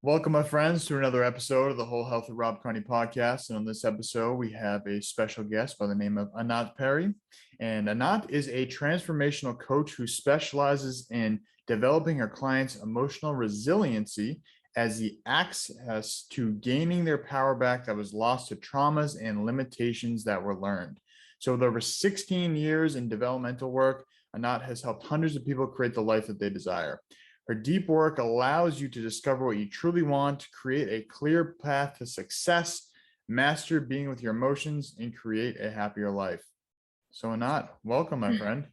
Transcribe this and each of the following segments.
Welcome, my friends, to another episode of the Whole Health with Rob Carney podcast. And on this episode, we have a special guest by the name of Anat Peri. And Anat is a transformational coach who specializes in developing her clients' emotional resiliency as the access to gaining their power back that was lost to traumas and limitations that were learned. So, with over 16 years in developmental work, Anat has helped hundreds of people create the life that they desire. Her deep work allows you to discover what you truly want, create a clear path to success, master being with your emotions, and create a happier life. So, Anat, welcome, my friend.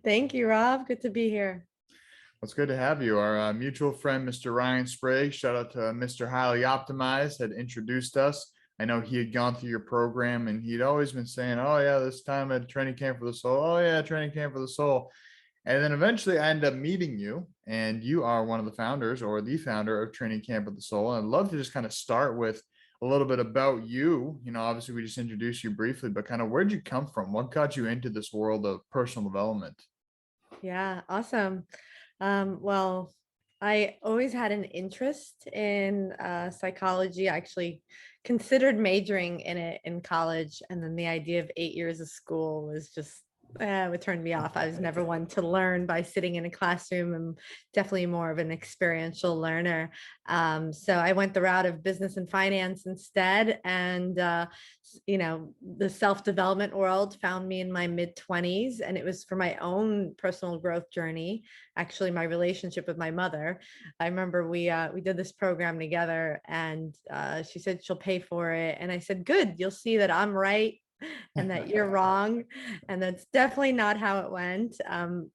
Thank you, Rob. Good to be here. Well, it's good to have you. Our mutual friend, Mr. Ryan Sprague, shout out to Mr. Highly Optimized, had introduced us. I know he had gone through your program and he'd always been saying, oh, yeah, this time at training camp for the soul. Oh, yeah, training camp for the soul. And then eventually I ended up meeting you, and you are one of the founders or the founder of Training Camp with the Soul. And I'd love to just kind of start with a little bit about you. You know, obviously we just introduced you briefly, but kind of where'd you come from? What got you into this world of personal development? Yeah, awesome. Well, I always had an interest in psychology. I actually considered majoring in it in college, and then the idea of 8 years of school was just it turned me off. I was never one to learn by sitting in a classroom. I'm definitely more of an experiential learner. So I went the route of business and finance instead, and the self-development world found me in my mid-20s, and it was for my own personal growth journey. Actually, my relationship with my mother, I remember we did this program together, and she said she'll pay for it, and I said, good, you'll see that I'm right and that you're wrong. And that's definitely not how it went.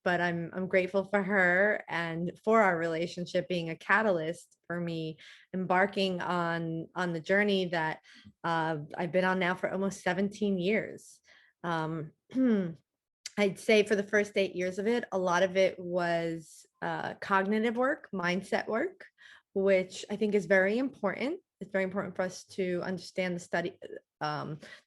But I'm grateful for her and for our relationship being a catalyst for me embarking on the journey that I've been on now for almost 17 years. I'd say for the first 8 years of it, a lot of it was cognitive work, mindset work, which I think is very important. It's very important for us to understand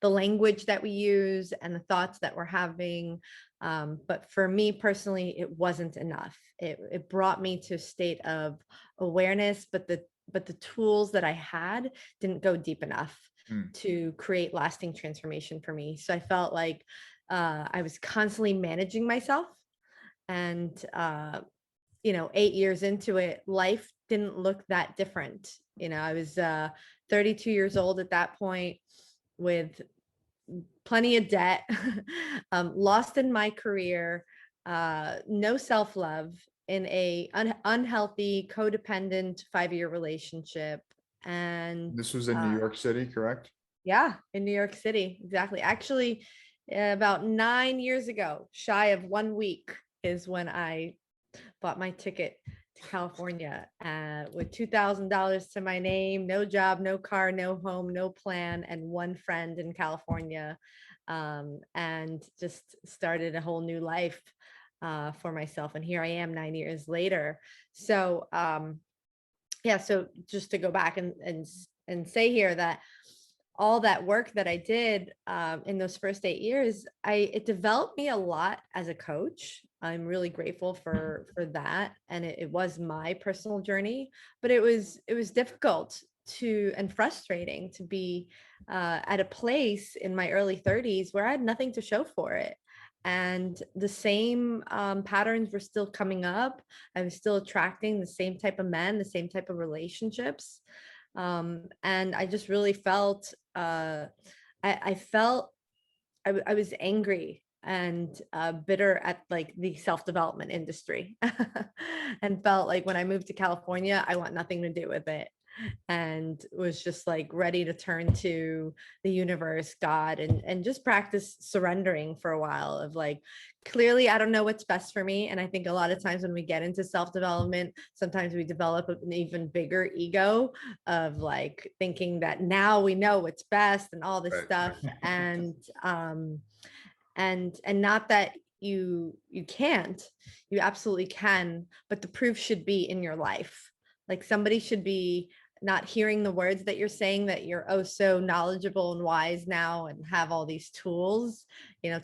the language that we use and the thoughts that we're having. But for me personally, it wasn't enough. It brought me to a state of awareness, but the tools that I had didn't go deep enough to create lasting transformation for me. So I felt like I was constantly managing myself, and 8 years into it, life didn't look that different. I was 32 years old at that point, with plenty of debt, lost in my career, no self-love, in a unhealthy, codependent 5-year relationship. And This was in New York City, correct? yeah, in New York City, exactly. Actually, about 9 years ago, shy of 1 week, is when I bought my ticket to California with $2,000 to my name, no job, no car, no home, no plan, and one friend in California, and just started a whole new life for myself. And here I am 9 years later. So so just to go back and say here that all that work that I did in those first 8 years, it developed me a lot as a coach. I'm really grateful for that, and it was my personal journey. But it was difficult and frustrating to be at a place in my early 30s where I had nothing to show for it. And the same patterns were still coming up. I was still attracting the same type of men, the same type of relationships. And I just really felt, I felt I was angry and bitter at like the self-development industry and felt like when I moved to California, I want nothing to do with it, and was just like ready to turn to the universe, God, and just practice surrendering for a while of like, clearly I don't know what's best for me. And I think a lot of times when we get into self-development, sometimes we develop an even bigger ego of like thinking that now we know what's best and all this stuff. And not that you can't, you absolutely can, but the proof should be in your life. Like somebody should be not hearing the words that you're saying, that you're oh so knowledgeable and wise now and have all these tools.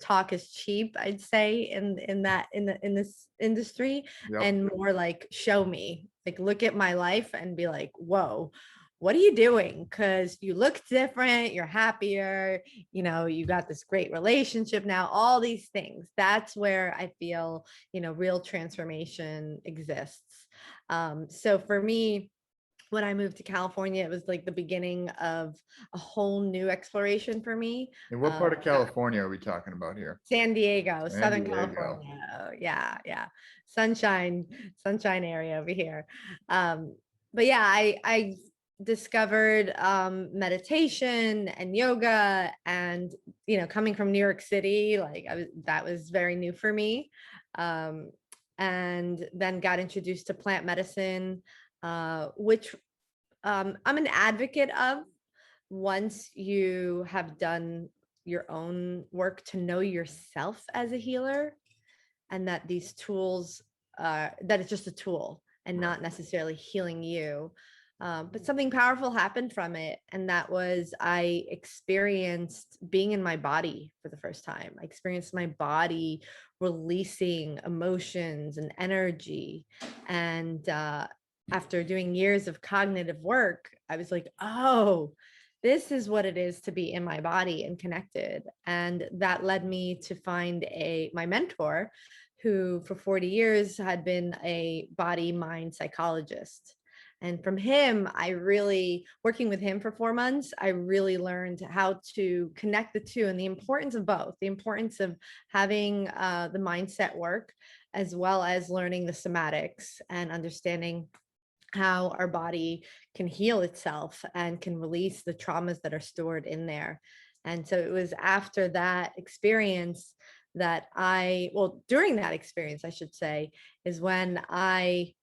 Talk is cheap, I'd say, in this industry. Yep. And more like show me. like look at my life and be like, whoa, what are you doing? Because you look different, you're happier, you got this great relationship now, all these things. That's where I feel, real transformation exists. So for me, when I moved to California, it was like the beginning of a whole new exploration for me. And what part of California are we talking about here? San Diego, San Southern Diego. California. Yeah, yeah. Sunshine area over here. But yeah, I discovered meditation and yoga, and coming from New York City, like that was very new for me. And then got introduced to plant medicine, which I'm an advocate of. Once you have done your own work to know yourself as a healer, and that these tools, that it's just a tool and not necessarily healing you. But something powerful happened from it. And that was, I experienced being in my body for the first time. I experienced my body releasing emotions and energy. And after doing years of cognitive work, I was like, oh, this is what it is to be in my body and connected. And that led me to find my mentor, who for 40 years had been a body mind psychologist. And from him, working with him for 4 months, I really learned how to connect the two and the importance of both, the importance of having the mindset work, as well as learning the somatics and understanding how our body can heal itself and can release the traumas that are stored in there. And so it was after that experience that during that experience, I should say, is when I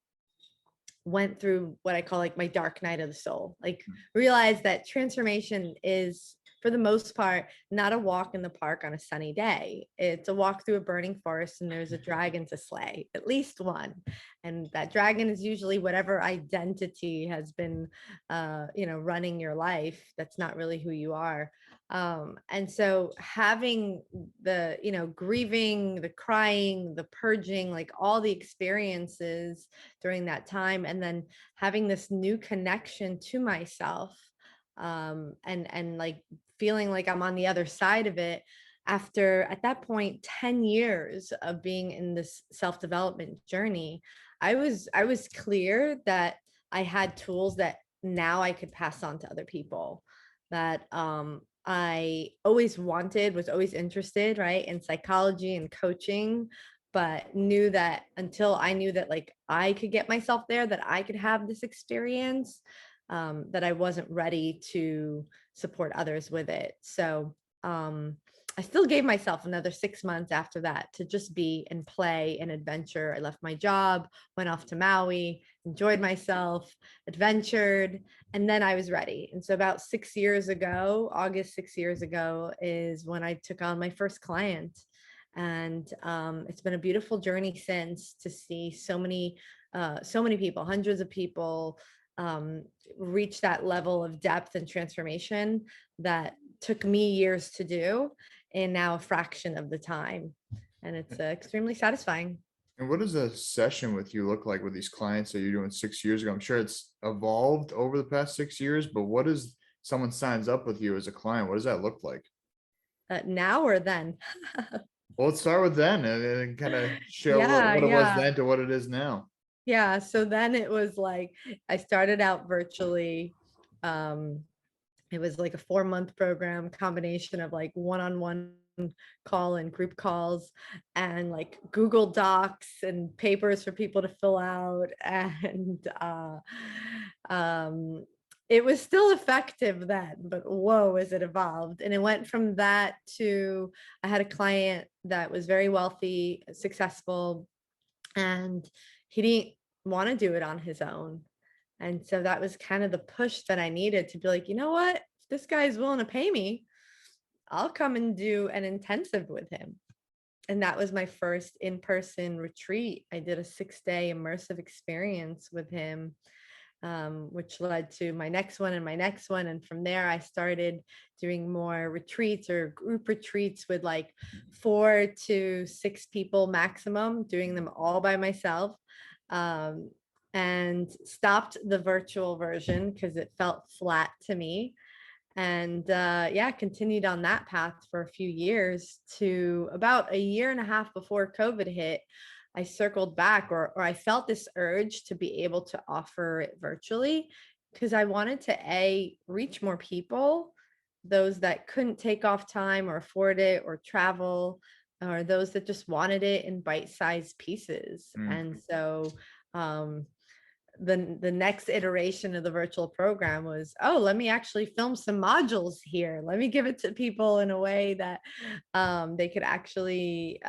went through what I call like my dark night of the soul, like realized that transformation is, for the most part, not a walk in the park on a sunny day. It's a walk through a burning forest, and there's a dragon to slay, at least one. And that dragon is usually whatever identity has been, running your life. That's not really who you are. And so having the, grieving, the crying, the purging, like all the experiences during that time, and then having this new connection to myself, and like feeling like I'm on the other side of it after, at that point, 10 years of being in this self-development journey. I was clear that I had tools that now I could pass on to other people, that I always wanted, was always interested, right, in psychology and coaching, but knew that until I knew that like I could get myself there, that I could have this experience, that I wasn't ready to support others with it. So I still gave myself another 6 months after that to just be and play and adventure. I left my job, went off to Maui, enjoyed myself, adventured, and then I was ready. And so about 6 years ago, August 6 years ago, is when I took on my first client. And it's been a beautiful journey since, to see so many people, hundreds of people, reach that level of depth and transformation that took me years to do, in now a fraction of the time. And it's extremely satisfying. And what does a session with you look like with these clients that you're doing 6 years ago? I'm sure it's evolved over the past 6 years, but what is someone signs up with you as a client? What does that look like? Now or then? Well, let's start with then and kind of show Yeah, what it was yeah. then to what it is now. Yeah. So then it was like, I started out virtually. It was like a 4-month program, combination of like one-on-one call and group calls, and like Google Docs and papers for people to fill out. And it was still effective then, but whoa, as it evolved. And it went from that to, I had a client that was very wealthy, successful, and he didn't want to do it on his own. And so that was kind of the push that I needed to be like, you know what? If this guy's willing to pay me, I'll come and do an intensive with him. And that was my first in-person retreat. I did a 6-day immersive experience with him, which led to my next one and my next one. And from there, I started doing more retreats or group retreats with like 4 to 6 people maximum, doing them all by myself. and stopped the virtual version because it felt flat to me. And yeah, continued on that path for a few years to about a year and a half before COVID hit. I circled back, or I felt this urge to be able to offer it virtually because I wanted to reach more people, those that couldn't take off time or afford it or travel, or those that just wanted it in bite-sized pieces. Mm. And so um, the next iteration of the virtual program was, oh, let me actually film some modules here. Let me give it to people in a way that they could actually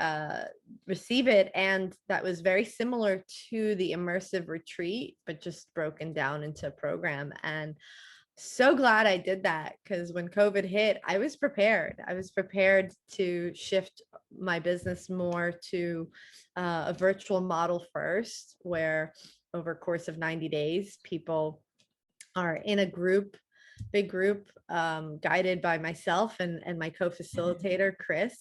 receive it. And that was very similar to the immersive retreat, but just broken down into a program. And so glad I did that, because when COVID hit, I was prepared. I was prepared to shift my business more to a virtual model first, where over a course of 90 days, people are in a group, big group, guided by myself and my co-facilitator, Chris,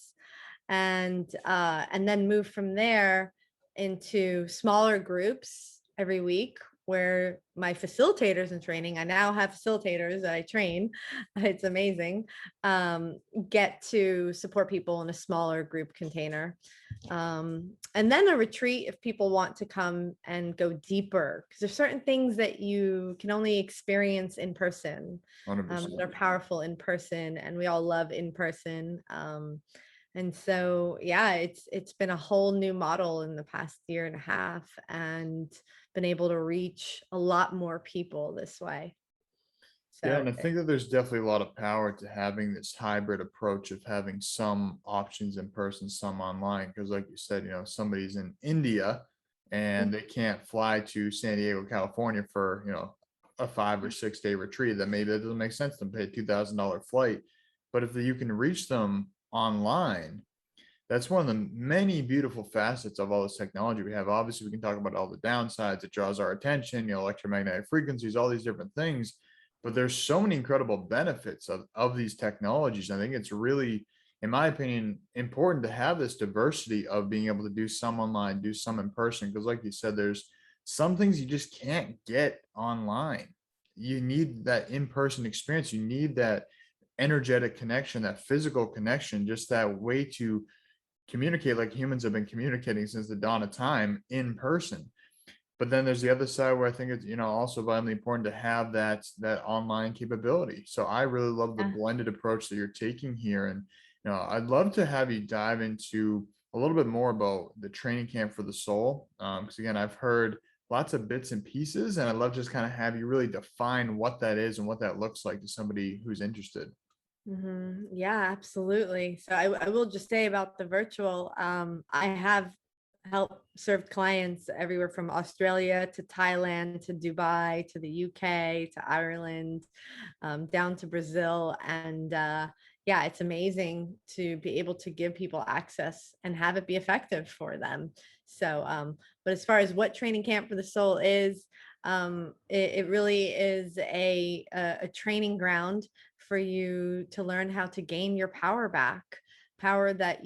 and then move from there into smaller groups every week, where my facilitators in training, I now have facilitators that I train, it's amazing, get to support people in a smaller group container. And then a retreat if people want to come and go deeper, because there's certain things that you can only experience in person, that 100%. are powerful in person, and we all love in person. And so, yeah, it's been a whole new model in the past year and a half, and been able to reach a lot more people this way. Yeah, and So, I think that there's definitely a lot of power to having this hybrid approach of having some options in person, some online. Because, like you said, somebody's in India and they can't fly to San Diego, California for, a 5 or 6 day retreat. That maybe that doesn't make sense to pay a $2,000 flight. But if you can reach them online, that's one of the many beautiful facets of all this technology we have. Obviously, we can talk about all the downsides. It draws our attention, electromagnetic frequencies, all these different things. But there's so many incredible benefits of these technologies. I think it's really, in my opinion, important to have this diversity of being able to do some online, do some in person. Because, like you said, there's some things you just can't get online. You need that in-person experience. You need that energetic connection, that physical connection, just that way to communicate like humans have been communicating since the dawn of time in person. But then there's the other side where I think it's, also vitally important to have that online capability. So I really love the yeah. blended approach that you're taking here. And, I'd love to have you dive into a little bit more about the training camp for the soul. Because again, I've heard lots of bits and pieces, and I'd love to just kind of have you really define what that is and what that looks like to somebody who's interested. Yeah, absolutely. So I will just say about the virtual, I have helped served clients everywhere from Australia to Thailand to Dubai to the UK to Ireland, down to Brazil. And yeah, it's amazing to be able to give people access and have it be effective for them. So, but as far as what Training Camp for the Soul is, it really is a training ground for you to learn how to gain your power back, power that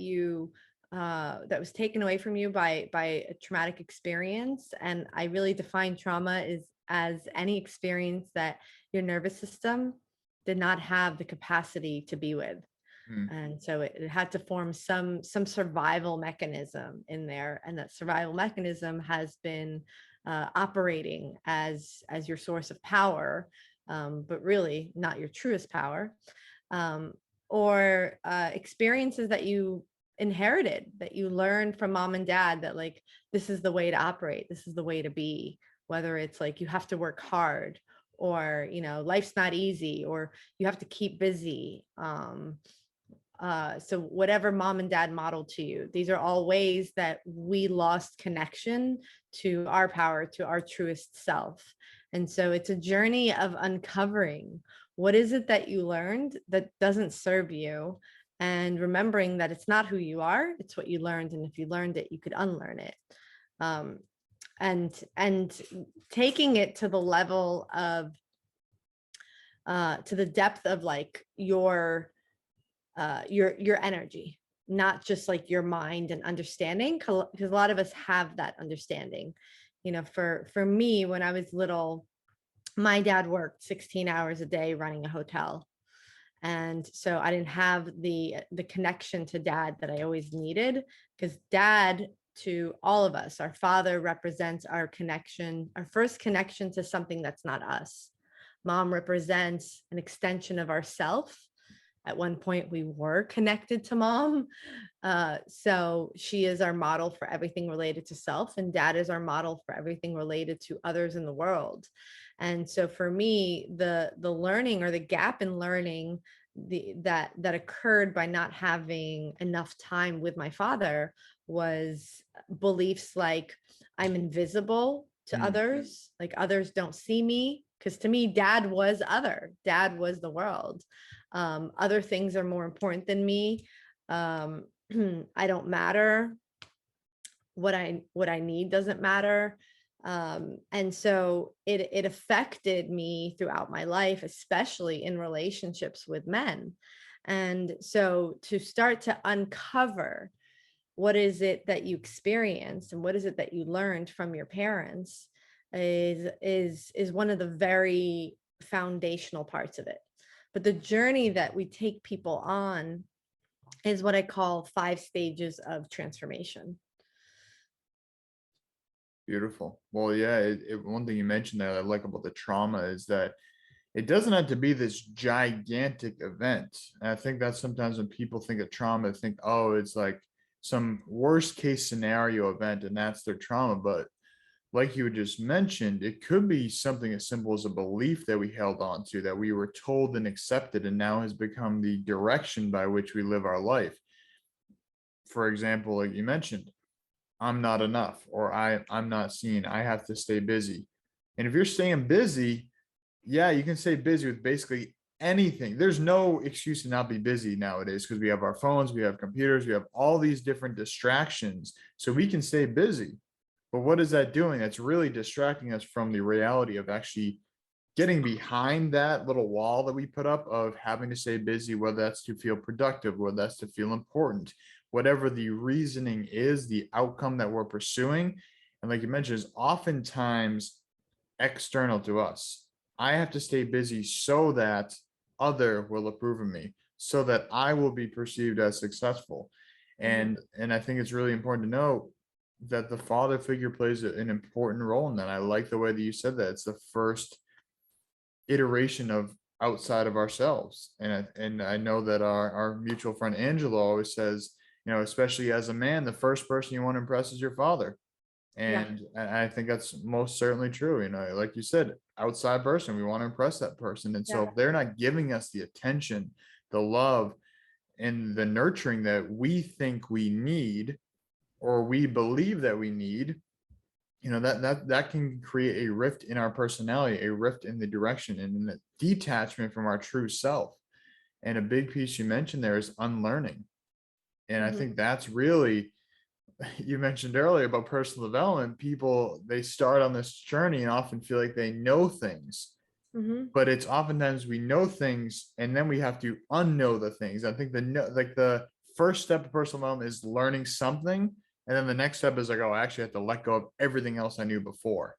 that was taken away from you by a traumatic experience. And I really define trauma as any experience that your nervous system did not have the capacity to be with. Mm. And so it had to form some survival mechanism in there, and that survival mechanism has been operating as your source of power, but really not your truest power, or experiences that you inherited, that you learned from mom and dad, that like, this is the way to operate, this is the way to be, whether it's like you have to work hard, or life's not easy, or you have to keep busy. So whatever mom and dad modeled to you, these are all ways that we lost connection to our power, to our truest self. And so it's a journey of uncovering what is it that you learned that doesn't serve you, and remembering that it's not who you are, it's what you learned. And if you learned it, you could unlearn it. And taking it to the level of to the depth of like your energy, not just like your mind and understanding, because a lot of us have that understanding. For me, when I was little, my dad worked 16 hours a day running a hotel. And so I didn't have the connection to dad that I always needed, because dad, to all of us, our father represents our connection, our first connection to something that's not us. Mom represents an extension of ourself. At one point, we were connected to mom. So she is our model for everything related to self, and dad is our model for everything related to others in the world. And so for me, the learning, or the gap in learning, that occurred by not having enough time with my father, was beliefs like I'm invisible to others, like others don't see me. Because to me, dad was the world. Other things are more important than me. I don't matter. What I need doesn't matter. And so it affected me throughout my life, especially in relationships with men. And so to start to uncover what is it that you experienced and what is it that you learned from your parents is one of the very foundational parts of it. But the journey that we take people on is what I call 5 stages of transformation. Beautiful. Well, yeah, one thing you mentioned that I like about the trauma is that it doesn't have to be this gigantic event. And I think that sometimes when people think of trauma, they think, oh, it's like some worst case scenario event and that's their trauma. But like you just mentioned, it could be something as simple as a belief that we held on to, that we were told and accepted, and now has become the direction by which we live our life. For example, like you mentioned, I'm not enough, or I'm not seen. I have to stay busy. And if you're staying busy, yeah, you can stay busy with basically anything. There's no excuse to not be busy nowadays because we have our phones, we have computers, we have all these different distractions. So we can stay busy. But what is that doing? That's really distracting us from the reality of actually getting behind that little wall that we put up of having to stay busy, whether that's to feel productive, whether that's to feel important, whatever the reasoning is, the outcome that we're pursuing. And like you mentioned, is oftentimes external to us. I have to stay busy so that other will approve of me, so that I will be perceived as successful. And I think it's really important to know that the father figure plays an important role in that. I like the way that you said that. It's the first iteration of outside of ourselves. And I know that our mutual friend Angela always says, especially as a man, the first person you want to impress is your father. Yeah. And I think that's most certainly true. Like you said, outside person, we want to impress that person. And so Yeah. if they're not giving us the attention, the love, and the nurturing that we think we need, or we believe that we need, that can create a rift in our personality, a rift in the direction, and a detachment from our true self. And a big piece you mentioned there is unlearning. And I think that's really, you mentioned earlier about personal development. People, they start on this journey and often feel like they know things, but it's oftentimes we know things and then we have to unknow the things. I think the first step of personal development is learning something, and then the next step is like, oh, I actually have to let go of everything else I knew before.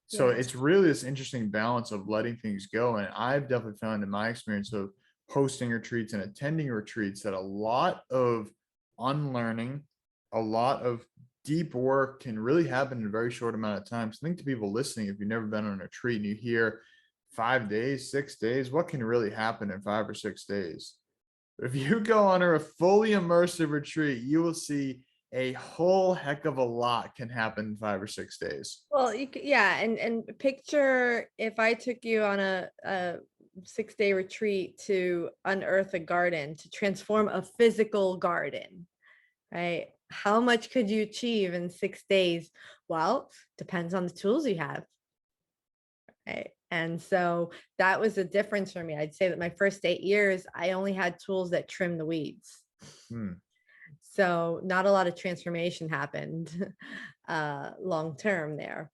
So Yeah. it's really this interesting balance of letting things go. And I've definitely found in my experience of hosting retreats and attending retreats that a lot of unlearning, a lot of deep work can really happen in a very short amount of time. So I think to people listening, if you've never been on a retreat and you hear 5 days, 6 days, what can really happen in 5 or 6 days? But if you go on a fully immersive retreat, you will see a whole heck of a lot can happen in 5 or 6 days. Well, yeah, and picture if I took you on a 6-day retreat to unearth a garden, to transform a physical garden, right? How much could you achieve in 6 days? Well, depends on the tools you have, right? And so that was the difference for me. I'd say that my first 8 years, I only had tools that trim the weeds. So not a lot of transformation happened long term there.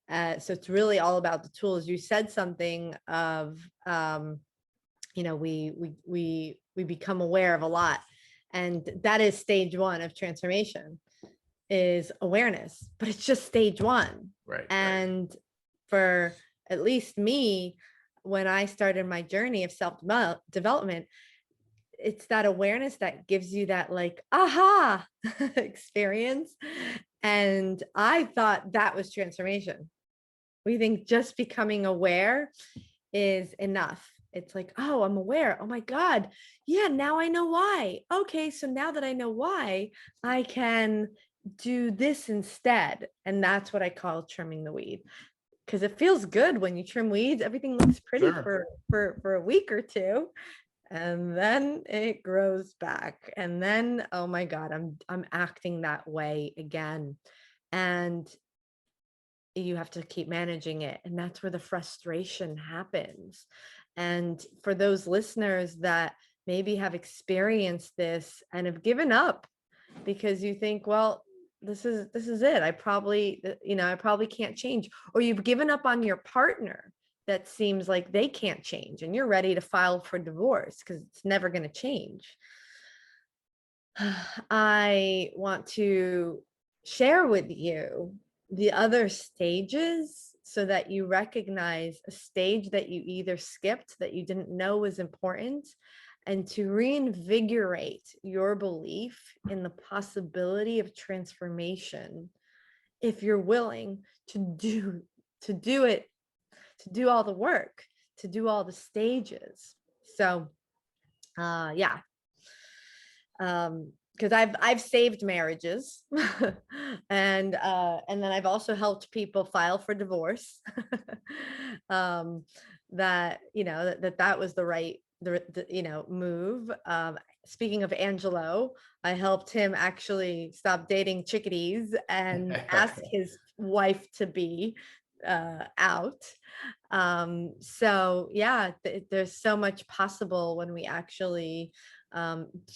So it's really all about the tools. You said something of, we become aware of a lot, and that is stage 1 of transformation. is awareness, but it's just stage one. Right. And for at least me, when I started my journey of self-development, it's that awareness that gives you that like aha experience. And I thought that was transformation. We think just becoming aware is enough. It's like, oh, I'm aware. Oh my God. Yeah, now I know why. Okay, so now that I know why, I can do this instead. And that's what I call trimming the weed. Because it feels good when you trim weeds. Everything looks pretty Sure. for a week or two. And then it grows back. And then, oh my God, I'm acting that way again. And you have to keep managing it. And that's where the frustration happens. And for those listeners that maybe have experienced this and have given up because you think, well, this is it. I probably can't change. Or you've given up on your partner that seems like they can't change and you're ready to file for divorce because it's never going to change. I want to share with you the other stages so that you recognize a stage that you either skipped that you didn't know was important, and to reinvigorate your belief in the possibility of transformation if you're willing to do it, to do all the work, to do all the stages. So yeah, because I've saved marriages and then I've also helped people file for divorce. That that was the right move. Speaking of Angelo, I helped him actually stop dating chickadees and ask his wife to be out. So yeah, there's so much possible when we actually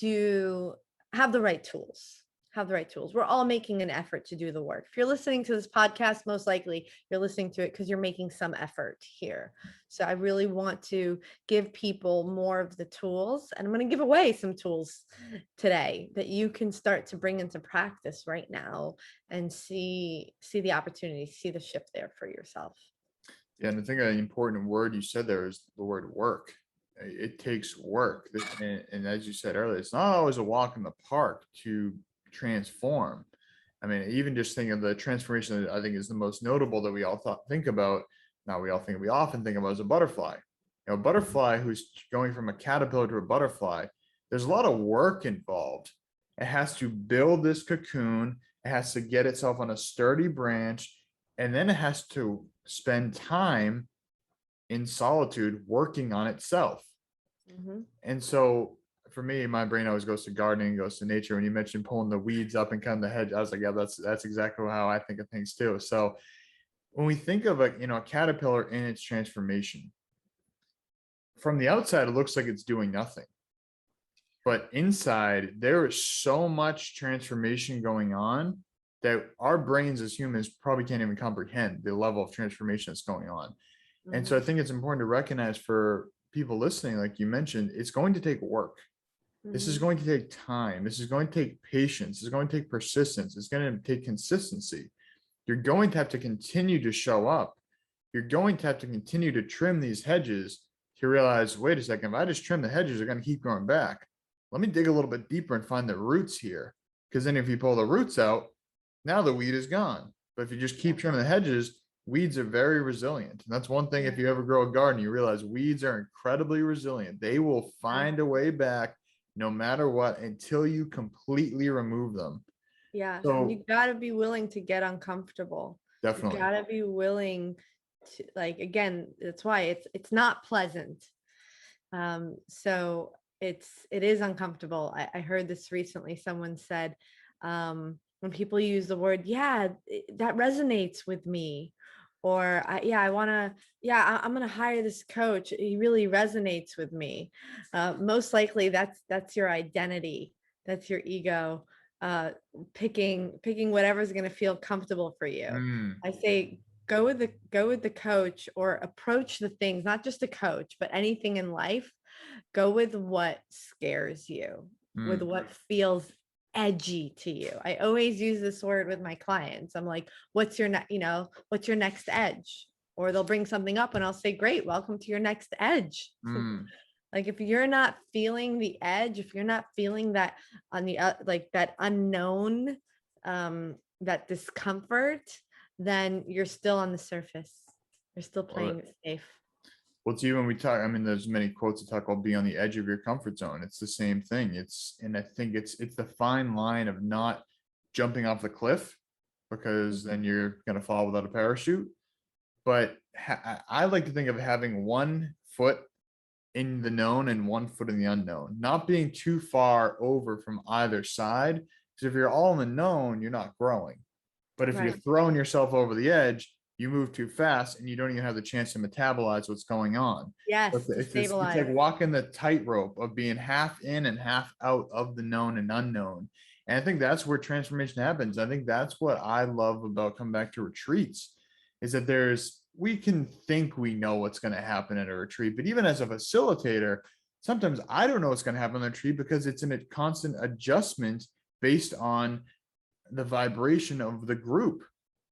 do have the right tools. We're all making an effort to do the work. If you're listening to this podcast, most likely you're listening to it because you're making some effort here. So I really want to give people more of the tools, and I'm going to give away some tools today that you can start to bring into practice right now and see the opportunity, see the shift there for yourself. Yeah, and I think an important word you said there is the word work. It takes work. And as you said earlier, it's not always a walk in the park to transform. I mean, even just think of the transformation that I think is the most notable that we all think about. Now we often think about as a butterfly. A butterfly who's going from a caterpillar to a butterfly, there's a lot of work involved. It has to build this cocoon, it has to get itself on a sturdy branch, and then it has to spend time in solitude working on itself. Mm-hmm. And so for me, my brain always goes to gardening, goes to nature. When you mentioned pulling the weeds up and cutting the hedge, I was like, yeah, that's exactly how I think of things too. So when we think of a caterpillar in its transformation, from the outside, it looks like it's doing nothing. But inside, there is so much transformation going on that our brains as humans probably can't even comprehend the level of transformation that's going on. Mm-hmm. And so I think it's important to recognize for people listening, like you mentioned, it's going to take work. Mm-hmm. This is going to take time. This is going to take patience. It's going to take persistence. It's going to take consistency. You're going to have to continue to show up. You're going to have to continue to trim these hedges to realize, wait a second, if I just trim the hedges, they're going to keep growing back. Let me dig a little bit deeper and find the roots here. Because then if you pull the roots out, now the weed is gone. But if you just keep trimming the hedges, weeds are very resilient. And that's one thing, if you ever grow a garden, you realize weeds are incredibly resilient. They will find a way back no matter what until you completely remove them. Yeah. So you got to be willing to get uncomfortable. Definitely. You got to be willing to, like, again, that's why it's not pleasant. So it is uncomfortable. I heard this recently. Someone said, when people use the word, yeah, that resonates with me. Or I'm going to hire this coach. He really resonates with me. Most likely that's your identity. That's your ego, picking whatever's going to feel comfortable for you. I say, go with the coach, or approach the things, not just a coach, but anything in life. Go with what scares you, with what feels edgy to you? I always use this word with my clients. I'm like, what's your what's your next edge? Or they'll bring something up and I'll say, great, welcome to your next edge. Mm. Like if you're not feeling the edge, if you're not feeling that on the like that unknown, that discomfort, then you're still on the surface. You're still playing it safe. Well, it's even we talk, I mean, there's many quotes that talk about being on the edge of your comfort zone. It's the same thing. And I think it's the fine line of not jumping off the cliff, because then you're going to fall without a parachute. But I like to think of having one foot in the known and one foot in the unknown, not being too far over from either side. Because if you're all in the known, you're not growing. But if you're Right. throwing yourself over the edge, you move too fast and you don't even have the chance to metabolize what's going on. Yes, to It's like stabilize. walking the tightrope of being half in and half out of the known and unknown. And I think that's where transformation happens. I think that's what I love about coming back to retreats, is that we can think we know what's going to happen at a retreat, but even as a facilitator, sometimes I don't know what's going to happen on the retreat because it's in a constant adjustment based on the vibration of the group.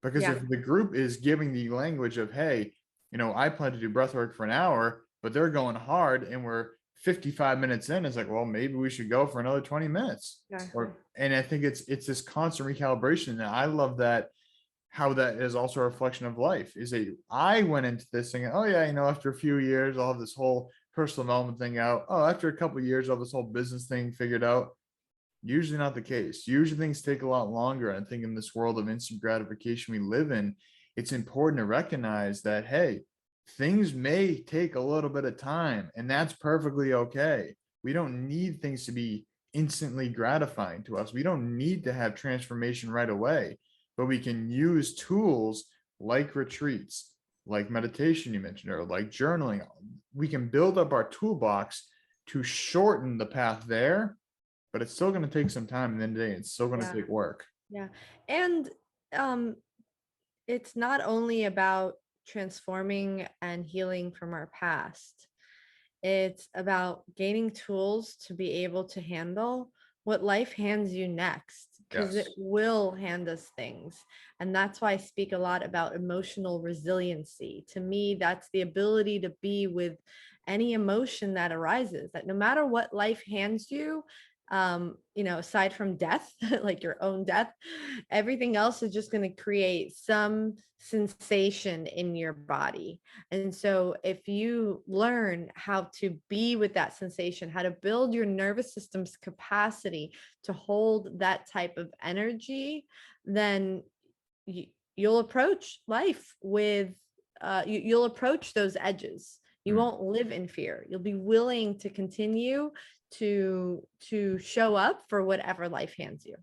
Because Yeah. if the group is giving the language of, hey, I plan to do breath work for an hour, but they're going hard and we're 55 minutes in, it's like, well, maybe we should go for another 20 minutes. Exactly. And I think it's this constant recalibration. And I love that, how that is also a reflection of life. Is that I went into this thinking, oh yeah, after a few years, I'll have this whole personal development thing out. Oh, after a couple of years, I'll have this whole business thing figured out. Usually not the case. Usually things take a lot longer. And I think in this world of instant gratification we live in, it's important to recognize that, hey, things may take a little bit of time, and that's perfectly okay. We don't need things to be instantly gratifying to us. We don't need to have transformation right away, but we can use tools like retreats, like meditation you mentioned, or like journaling. We can build up our toolbox to shorten the path there, but it's still going to take some time. And then today, it's still going to Yeah. take work. Yeah. And um it's not only about transforming and healing from our past. It's about gaining tools to be able to handle what life hands you next, because it Yes. will hand us things. And that's why I speak a lot about emotional resiliency. To me, that's the ability to be with any emotion that arises, that no matter what life hands you, aside from death, like your own death, everything else is just going to create some sensation in your body. And so if you learn how to be with that sensation, how to build your nervous system's capacity to hold that type of energy, then you'll approach life with you'll approach those edges. You Mm, won't live in fear. You'll be willing to continue to show up for whatever life hands you.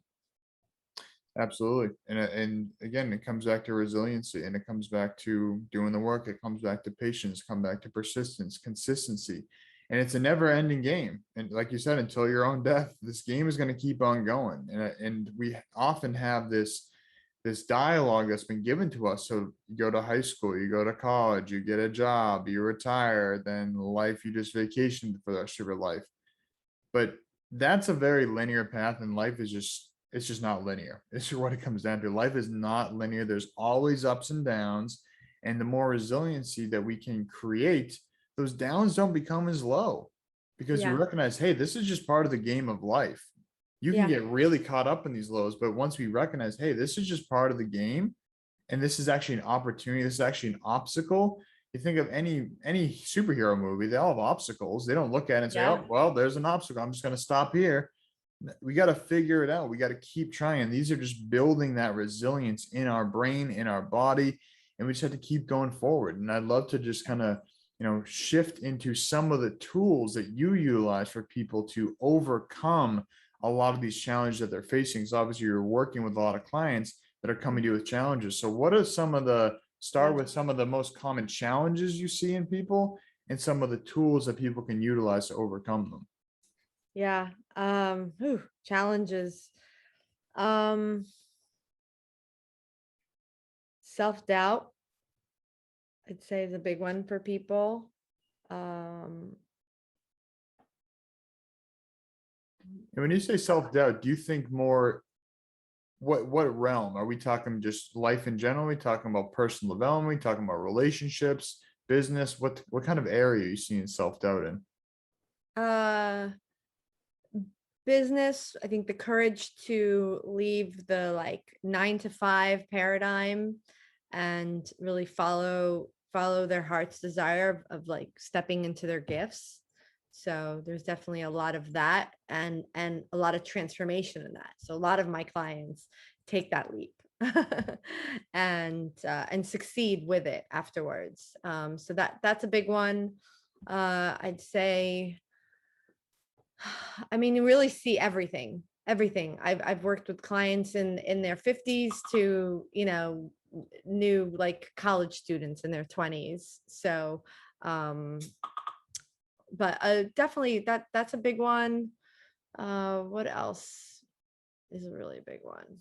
absolutely. And again, it comes back to resiliency, and it comes back to doing the work. It comes back to patience, come back to persistence, consistency. And it's a never ending game. And like you said, until your own death, this game is going to keep on going. And we often have this dialogue that's been given to us. So you go to high school, you go to college, you get a job, you retire, then life, you just vacation for the rest of your life. But that's a very linear path, and life is it's just not linear. It's what it comes down to. Life is not linear. There's always ups and downs. And the more resiliency that we can create, those downs don't become as low, because we Yeah. recognize, hey, this is just part of the game of life. You can Yeah. get really caught up in these lows, but once we recognize, hey, this is just part of the game, and this is actually an opportunity, this is actually an obstacle. You think of any superhero movie, they all have obstacles. They don't look at it and say, Yeah. oh, well, there's an obstacle, I'm just going to stop here. We got to figure it out. We got to keep trying. These are just building that resilience in our brain, in our body, and we just have to keep going forward. And I'd love to just kind of shift into some of the tools that you utilize for people to overcome a lot of these challenges that they're facing. So obviously you're working with a lot of clients that are coming to you with challenges. So what are some of the, start Yeah. with some of the most common challenges you see in people and some of the tools that people can utilize to overcome them? Yeah. Challenges. Um, Self-doubt, I'd say, is a big one for people. Um, And when you say self-doubt, do you think more what realm? Are we talking just life in general? Are we talking about personal development? Are we talking about relationships, business? What kind of area are you seeing self-doubt in? Uh, business, I think the courage to leave the like 9 to 5 paradigm and really follow their heart's desire of like stepping into their gifts. So there's definitely a lot of that and a lot of transformation in that. So a lot of my clients take that leap and succeed with it afterwards. So that's a big one. I'd say, I mean, you really see everything. I've worked with clients in their 50s to, new like college students in their 20s. So, but definitely that's a big one. What else is a really big one?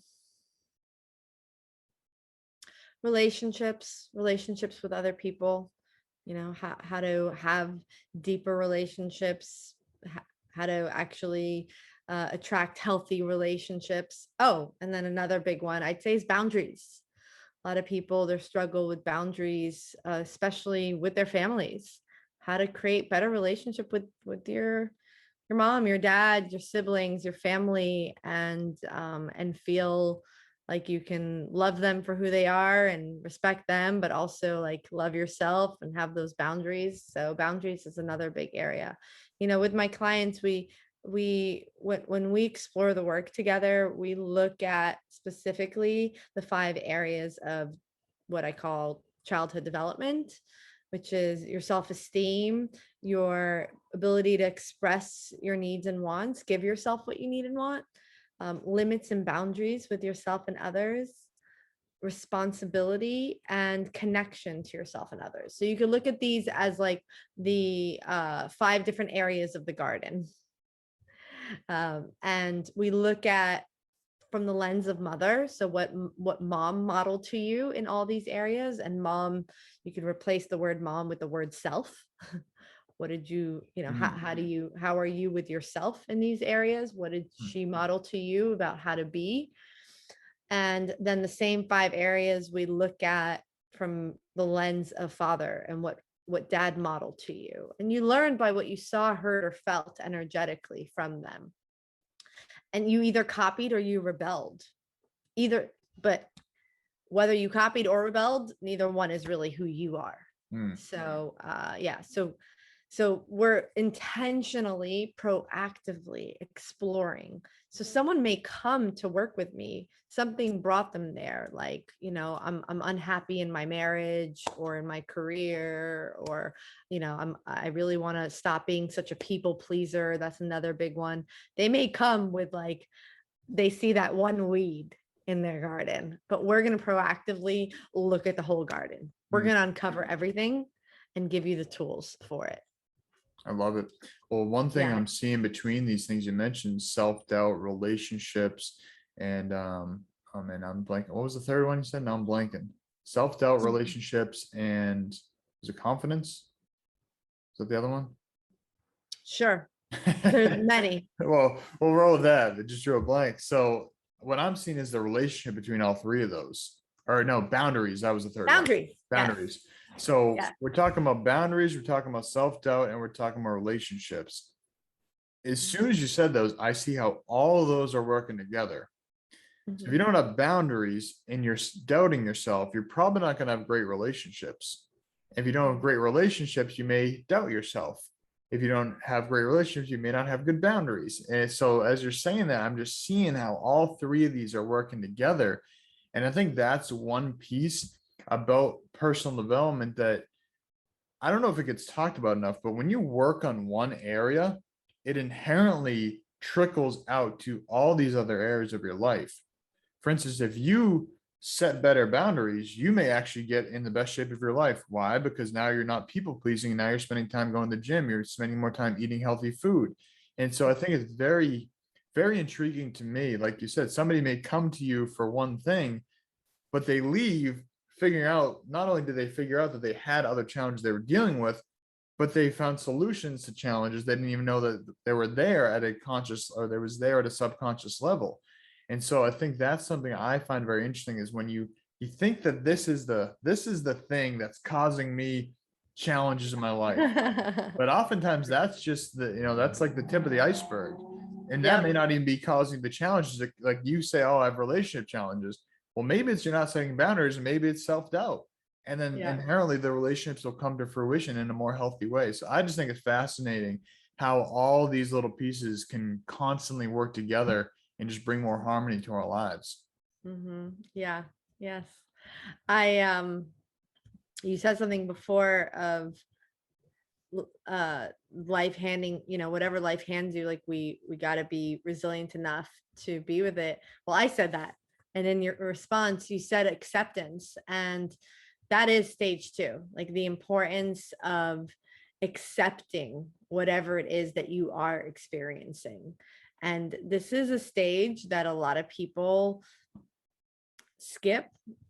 Relationships with other people, how to have deeper relationships, how to actually attract healthy relationships. Oh, and then another big one I'd say is boundaries. A lot of people, they struggle with boundaries, especially with their families. How to create better relationship with your mom, your dad, your siblings, your family, and feel like you can love them for who they are and respect them, but also like love yourself and have those boundaries. So boundaries is another big area. With my clients, when we explore the work together, we look at specifically the 5 areas of what I call childhood development, which is your self-esteem, your ability to express your needs and wants, give yourself what you need and want, limits and boundaries with yourself and others, responsibility, and connection to yourself and others. So you could look at these as like the 5 different areas of the garden. And we look at from the lens of mother. So what mom modeled to you in all these areas, and mom, you can replace the word mom with the word self. What did you, how are you with yourself in these areas? What did she model to you about how to be? And then the same 5 areas we look at from the lens of father, and what dad modeled to you. And you learn by what you saw, heard, or felt energetically from them. And you either copied or you rebelled. But whether you copied or rebelled, neither one is really who you are. So yeah, so we're intentionally, proactively exploring. So someone may come to work with me, something brought them there, like, I'm unhappy in my marriage or in my career, or, I really want to stop being such a people pleaser. That's another big one. They may come with like, they see that one weed in their garden, but we're going to proactively look at the whole garden. We're going to uncover everything and give you the tools for it. I love it. Well, one thing Yeah. I'm seeing between these things you mentioned, self-doubt, relationships, and and I'm blanking. What was the third one you said? Now I'm blanking. Self-doubt, relationships, and was it confidence? Is that the other one? Sure. There's many. Well, we'll roll with that. It just drew a blank. So what I'm seeing is the relationship between all 3 of those. Or no, boundaries. That was the third one. Boundaries. Boundaries. So Yes. we're talking about boundaries, we're talking about self-doubt, and we're talking about relationships. As soon as you said those, I see how all of those are working together. So if you don't have boundaries and you're doubting yourself, you're probably not going to have great relationships. If you don't have great relationships, you may doubt yourself. If you don't have great relationships, you may not have good boundaries. And so as you're saying that, I'm just seeing how all 3 of these are working together. And I think that's one piece about personal development that I don't know if it gets talked about enough, but when you work on one area, it inherently trickles out to all these other areas of your life. For instance, if you set better boundaries, you may actually get in the best shape of your life. Why? Because now you're not people pleasing. Now you're spending time going to the gym. You're spending more time eating healthy food. And so I think it's very, very intriguing to me. Like you said, somebody may come to you for one thing, but they leave figuring out, not only did they figure out that they had other challenges they were dealing with, but they found solutions to challenges they didn't even know that they were there at a conscious, or they was there at a subconscious level. And so I think that's something I find very interesting, is when you think that this is the thing that's causing me challenges in my life, but oftentimes that's just that's like the tip of the iceberg, and that may Yep. not even be causing the challenges. Like you say, oh, I have relationship challenges. Well, maybe it's you're not setting boundaries, and maybe it's self-doubt, and then Yeah. inherently the relationships will come to fruition in a more healthy way. So I just think it's fascinating how all these little pieces can constantly work together and just bring more harmony to our lives. Yeah. Yes. I you said something before of life handing, whatever life hands you, like we got to be resilient enough to be with it. Well, I said that, and in your response you said acceptance, and that is stage 2, like the importance of accepting whatever it is that you are experiencing. And this is a stage that a lot of people skip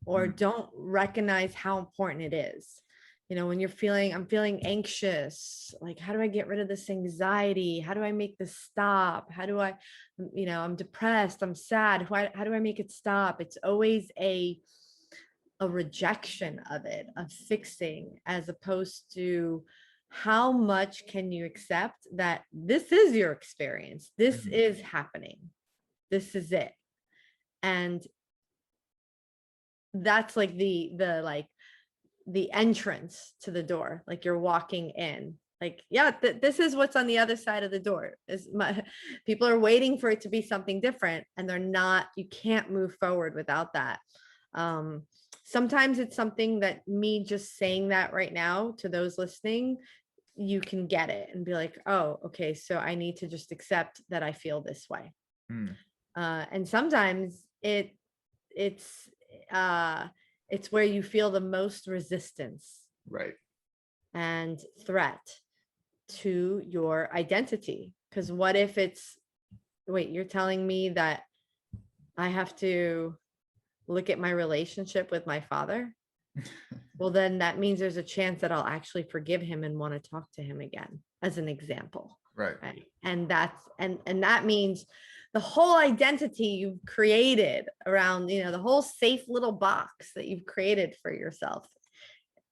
or don't recognize how important it is. When I'm feeling anxious, like, how do I get rid of this anxiety? How do I make this stop? How do I, I'm depressed, I'm sad. How do I make it stop? It's always a rejection of it, of fixing, as opposed to how much can you accept that this is your experience, this is happening, this is it. And that's like the entrance to the door, like you're walking in, like, yeah, this is what's on the other side of the door. People are waiting for it to be something different, and they're not. You can't move forward without that. Sometimes it's something that me just saying that right now to those listening, you can get it and be like, oh, okay, so I need to just accept that I feel this way. And sometimes it's where you feel the most resistance, Right. and threat to your identity. Because what if wait, you're telling me that I have to look at my relationship with my father? Well, then that means there's a chance that I'll actually forgive him and want to talk to him again, as an example. Right. And that means the whole identity you've created around, the whole safe little box that you've created for yourself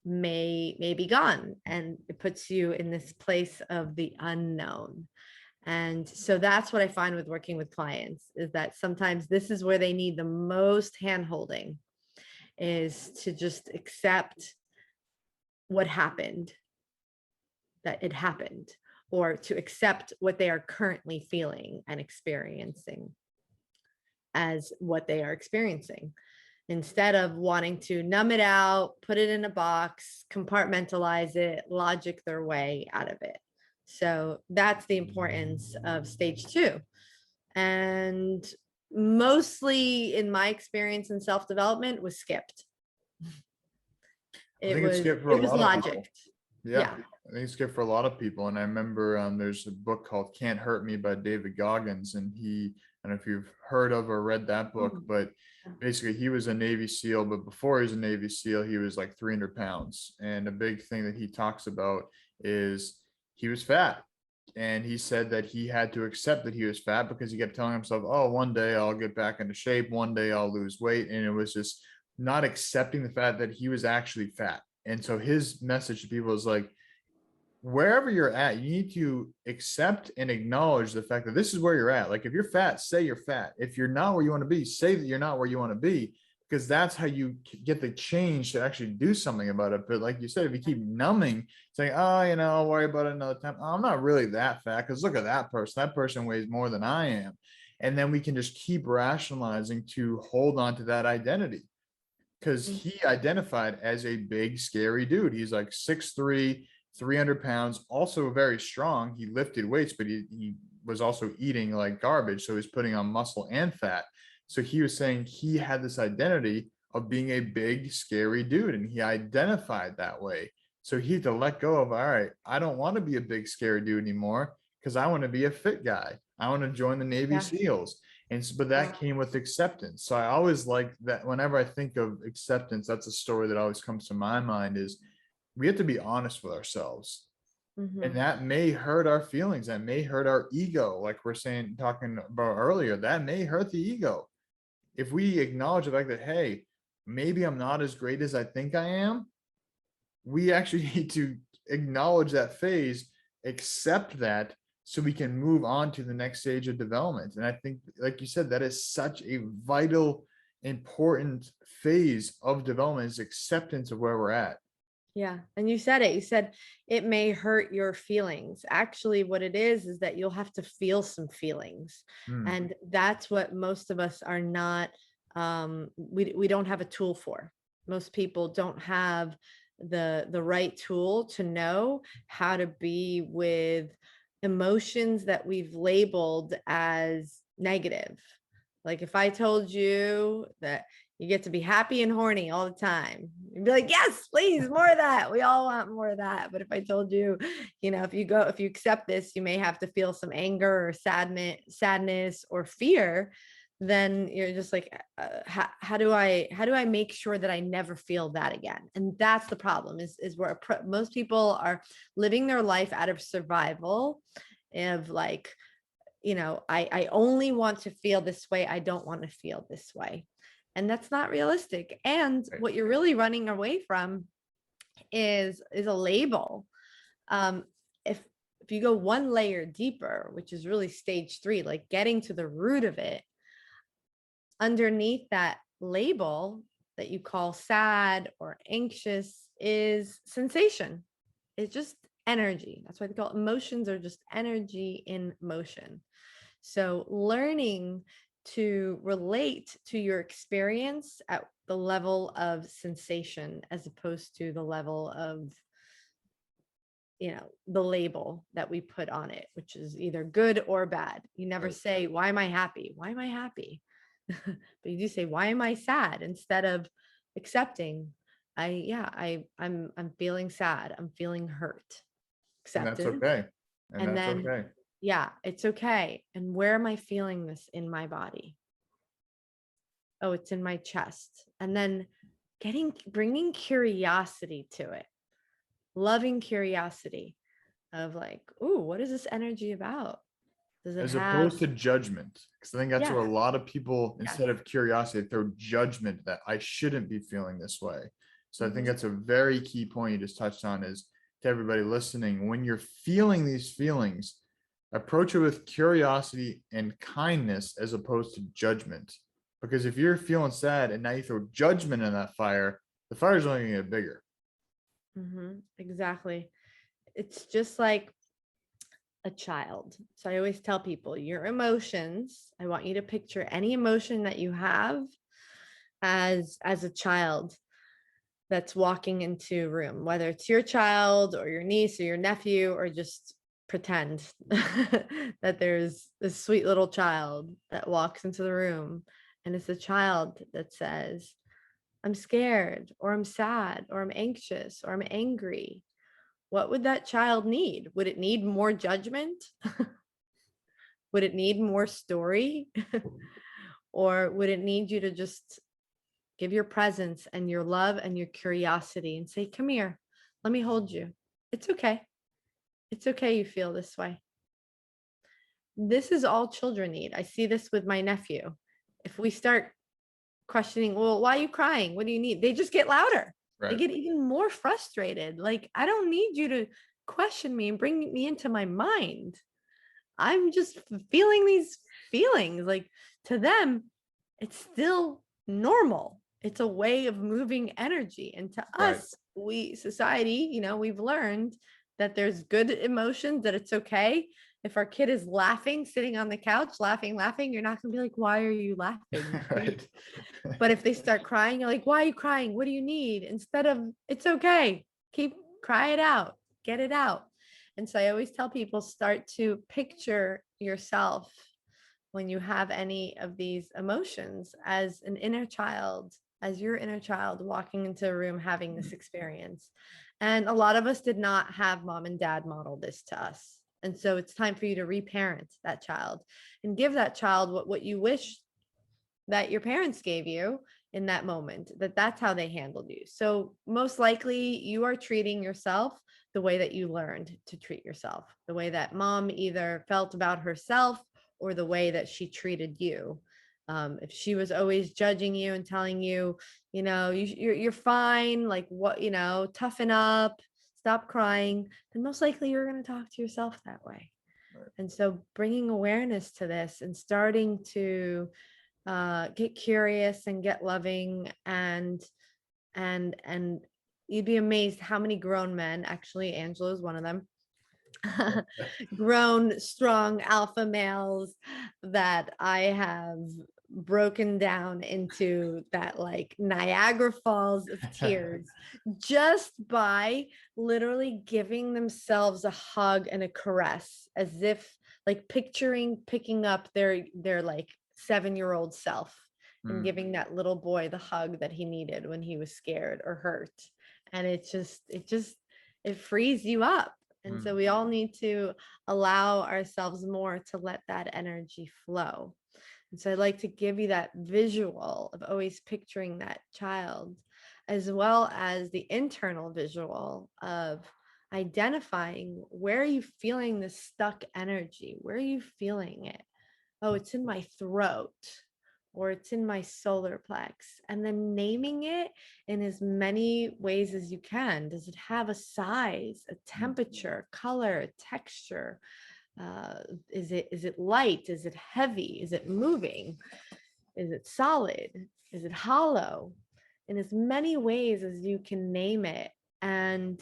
may be gone, and it puts you in this place of the unknown. And so that's what I find with working with clients, is that sometimes this is where they need the most hand-holding, is to just accept what happened, that it happened, or to accept what they are currently feeling and experiencing as what they are experiencing, instead of wanting to numb it out, put it in a box, compartmentalize it, logic their way out of it. So that's the importance of stage 2. And mostly in my experience in self-development was skipped. I think it's skipped for It a was lot of people. logic. Yeah. I think it's good for a lot of people. And I remember there's a book called Can't Hurt Me by David Goggins. And I don't know if you've heard of or read that book, but basically he was a Navy SEAL, but before he was a Navy SEAL, he was like 300 pounds. And a big thing that he talks about is he was fat. And he said that he had to accept that he was fat, because he kept telling himself, oh, one day I'll get back into shape. One day I'll lose weight. And it was just not accepting the fact that he was actually fat. And so his message to people is like, wherever you're at, you need to accept and acknowledge the fact that this is where you're at. Like, if you're fat, say you're fat. If you're not where you want to be, say that you're not where you want to be, because that's how you get the change to actually do something about it. But like you said, if you keep numbing, saying, oh, I'll worry about it another time. Oh, I'm not really that fat, because look at that person. That person weighs more than I am. And then we can just keep rationalizing to hold on to that identity, because he identified as a big, scary dude. He's like 6'3", 300 pounds, also very strong. He lifted weights, but he was also eating like garbage. So he's putting on muscle and fat. So he was saying he had this identity of being a big, scary dude, and he identified that way. So he had to let go of, all right, I don't want to be a big, scary dude anymore, because I want to be a fit guy. I want to join the Navy SEAls. And so, but that came with acceptance. So I always like that. Whenever I think of acceptance, that's a story that always comes to my mind, is we have to be honest with ourselves. And Mhm. that may hurt our feelings. That may hurt our ego. Like we're talking about earlier, that may hurt the ego. If we acknowledge the fact that, hey, maybe I'm not as great as I think I am, we actually need to acknowledge that phase, accept that, so we can move on to the next stage of development. And I think, like you said, that is such a vital, important phase of development, is acceptance of where we're at. Yeah. And you said it. You said it may hurt your feelings. Actually, what it is that you'll have to feel some feelings. Hmm. And that's what most of us are not, we don't have a tool for. Most people don't have the right tool to know how to be with emotions that we've labeled as negative. Like if I told you that you get to be happy and horny all the time, you'd be like, yes, please, more of that. We all want more of that. But if I told you, if you accept this, you may have to feel some anger or sadness or fear, then you're just like, how do I make sure that I never feel that again? And that's the problem is where most people are living their life out of survival, of like, I only want to feel this way. I don't want to feel this way. And that's not realistic. And Right. what you're really running away from is a label. Um, if you go one layer deeper, which is really stage 3, like getting to the root of it, underneath that label that you call sad or anxious is sensation. It's just energy. That's why they call it emotions, are just energy in motion. So learning to relate to your experience at the level of sensation as opposed to the level of, the label that we put on it, which is either good or bad. You never Right. say, why am I happy? Why am I happy? But you do say, why am I sad? Instead of accepting, I'm feeling sad. I'm feeling hurt. And that's Acceptance. okay. And And that's then, okay. yeah, it's okay. And where am I feeling this in my body? Oh, it's in my chest. And then bringing curiosity to it, loving curiosity of like, ooh, what is this energy about? Does it As have, opposed to judgment. Because I think that's yeah, where a lot of people, yes. instead of curiosity, they throw judgment that I shouldn't be feeling this way. So I think Mhm. that's a very key point you just touched on, is to everybody listening, when you're feeling these feelings, approach it with curiosity and kindness as opposed to judgment. Because if you're feeling sad and now you throw judgment in that fire, the fire's only going to get bigger. Exactly. It's just like a child. So I always tell people your emotions, I want you to picture any emotion that you have as a child that's walking into a room, whether it's your child or your niece or your nephew, or just pretend that there's this sweet little child that walks into the room, and it's a child that says, I'm scared, or I'm sad, or I'm anxious, or I'm angry. What would that child need? Would it need more judgment? Would it need more story? Or would it need you to just give your presence and your love and your curiosity and say, come here, let me hold you. It's okay. It's okay you feel this way. This is all children need. I see this with my nephew. If we start questioning, well, why are you crying? What do you need? They just get louder. They Right. get even more frustrated. Like, I don't need you to question me and bring me into my mind. I'm just feeling these feelings. Like, to them, it's still normal. It's a way of moving energy. And to Right. us, society, we've learned that there's good emotions, that it's okay. If our kid is laughing, sitting on the couch, laughing, you're not going to be like, why are you laughing? Right. But if they start crying, you're like, why are you crying? What do you need? Instead of, it's okay. Cry it out, get it out. And so I always tell people, start to picture yourself when you have any of these emotions as an inner child, as your inner child walking into a room having this experience. And a lot of us did not have mom and dad model this to us. And so it's time for you to reparent that child and give that child what you wish that your parents gave you in that moment, that's how they handled you. So most likely you are treating yourself the way that you learned to treat yourself, the way that mom either felt about herself or the way that she treated you. If she was always judging you and telling you, you're fine, like what, toughen up, stop crying, then most likely you're going to talk to yourself that way. Right. And so bringing awareness to this and starting to get curious and get loving, and you'd be amazed how many grown men, actually Angela is one of them, grown, strong alpha males that I have broken down into that like Niagara Falls of tears just by literally giving themselves a hug and a caress, as if like picturing picking up their like 7-year-old self and giving that little boy the hug that he needed when he was scared or hurt. And it frees you up. And so we all need to allow ourselves more to let that energy flow. And so I'd like to give you that visual of always picturing that child, as well as the internal visual of identifying where are you feeling this stuck energy? Where are you feeling it? Oh, it's in my throat, or it's in my solar plex, and then naming it in as many ways as you can. Does it have a size, a temperature, color, texture? Is it light? Is it heavy? Is it moving? Is it solid? Is it hollow? In as many ways as you can name it. And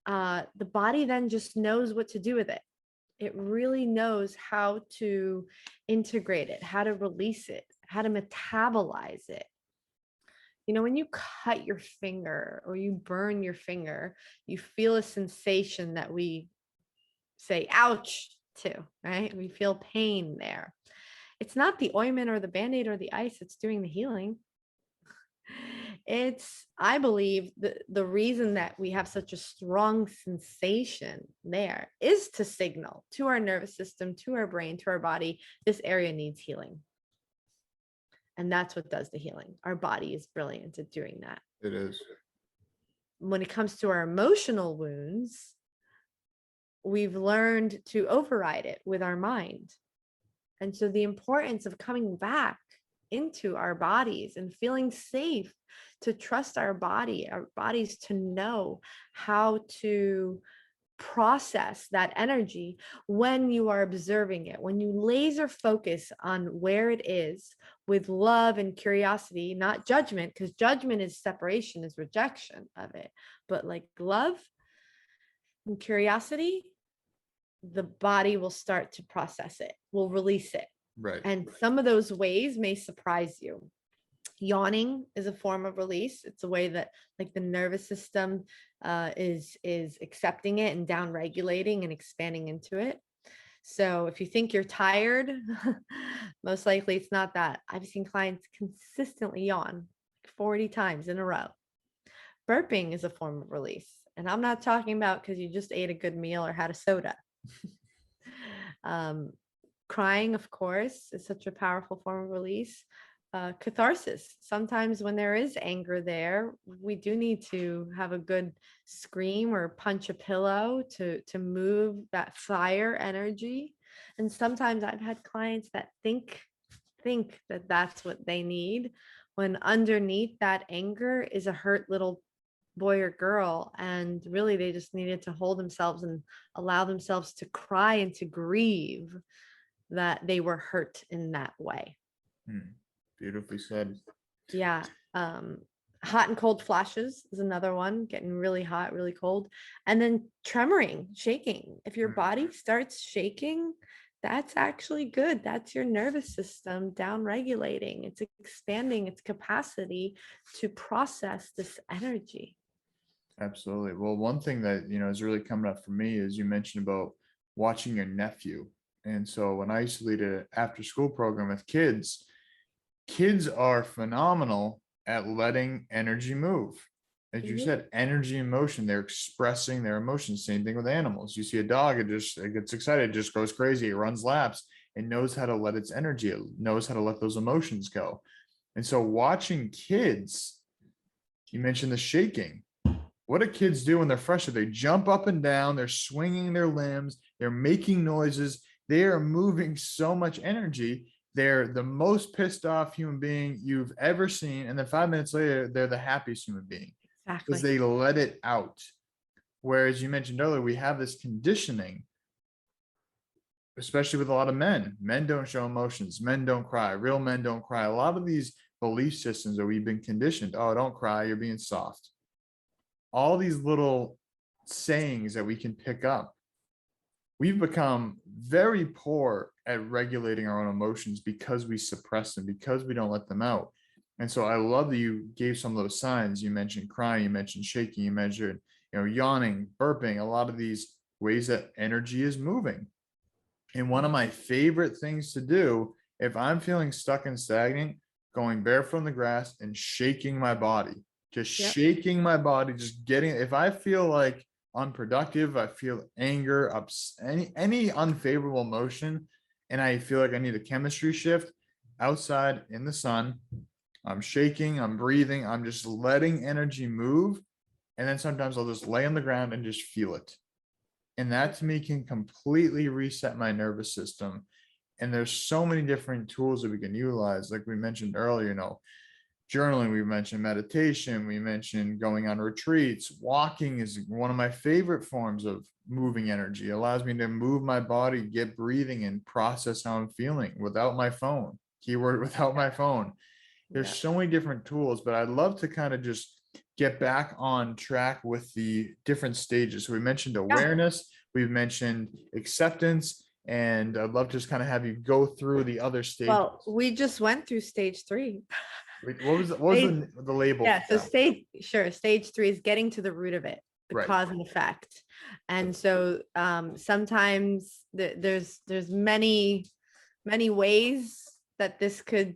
the body then just knows what to do with it. It really knows how to integrate it, how to release it, how to metabolize it. When you cut your finger or you burn your finger, you feel a sensation that we say ouch to, right? We feel pain there. It's not the ointment or the Band-Aid or the ice that's doing the healing. It's, I believe, the reason that we have such a strong sensation there is to signal to our nervous system, to our brain, to our body, this area needs healing. And that's what does the healing. Our body is brilliant at doing that. It is. When it comes to our emotional wounds, we've learned to override it with our mind. And so the importance of coming back into our bodies and feeling safe to trust our bodies to know how to process that energy when you are observing it, when you laser focus on where it is with love and curiosity, not judgment, because judgment is separation, is rejection of it, but like love and curiosity, the body will start to process it, will release it. Right. And some of those ways may surprise you. Yawning is a form of release. It's a way that like the nervous system is accepting it and down regulating and expanding into it. So if you think you're tired, most likely it's not that. I've seen clients consistently yawn 40 times in a row. Burping is a form of release. And I'm not talking about because you just ate a good meal or had a soda. Crying, of course, is such a powerful form of release. Catharsis. Sometimes when there is anger there, we do need to have a good scream or punch a pillow to move that fire energy. And sometimes I've had clients that think that that's what they need, when underneath that anger is a hurt little boy or girl, and really they just needed to hold themselves and allow themselves to cry and to grieve that they were hurt in that way. Beautifully said. Yeah. Hot and cold flashes is another one, getting really hot, really cold. And then tremoring, shaking. If your body starts shaking, that's actually good. That's your nervous system down regulating. It's expanding its capacity to process this energy. Absolutely. Well, one thing that, is really coming up for me is you mentioned about watching your nephew. And so when I used to lead an after school program with kids are phenomenal at letting energy move. As you said, energy and motion, they're expressing their emotions. Same thing with animals. You see a dog, it gets excited, it just goes crazy, it runs laps, it knows how to let its energy, it knows how to let those emotions go. And so watching kids, you mentioned the shaking. What do kids do when they're frustrated? They jump up and down, they're swinging their limbs, they're making noises, they are moving so much energy. They're the most pissed off human being you've ever seen. And then 5 minutes later, they're the happiest human being because Exactly. they let it out. Whereas you mentioned earlier, we have this conditioning, especially with a lot of men. Men don't show emotions, men don't cry, real men don't cry. A lot of these belief systems that we've been conditioned. Oh, don't cry, you're being soft. All these little sayings that we can pick up. We've become very poor at regulating our own emotions because we suppress them, because we don't let them out. And so I love that you gave some of those signs. You mentioned crying, you mentioned shaking, you mentioned, yawning, burping, a lot of these ways that energy is moving. And one of my favorite things to do, if I'm feeling stuck and stagnant, going barefoot in the grass and shaking my body, just Yep. shaking my body, just getting, if I feel like unproductive, I feel anger, any unfavorable emotion, and I feel like I need a chemistry shift outside in the sun, I'm shaking, I'm breathing, I'm just letting energy move. And then sometimes I'll just lay on the ground and just feel it. And that to me can completely reset my nervous system. And there's so many different tools that we can utilize. Like we mentioned earlier, journaling, we mentioned meditation, we mentioned going on retreats. Walking is one of my favorite forms of moving energy. It allows me to move my body, get breathing, and process how I'm feeling without my phone. Keyword, without my phone. There's Yeah. so many different tools, but I'd love to kind of just get back on track with the different stages. So we mentioned Yeah. awareness, we've mentioned acceptance, and I'd love to just kind of have you go through the other stages. Well, we just went through stage 3. Wait, what was Stage, the label yeah. for So that? stage 3 is getting to the root of it, the Right. cause and effect. And so sometimes there's many ways that this could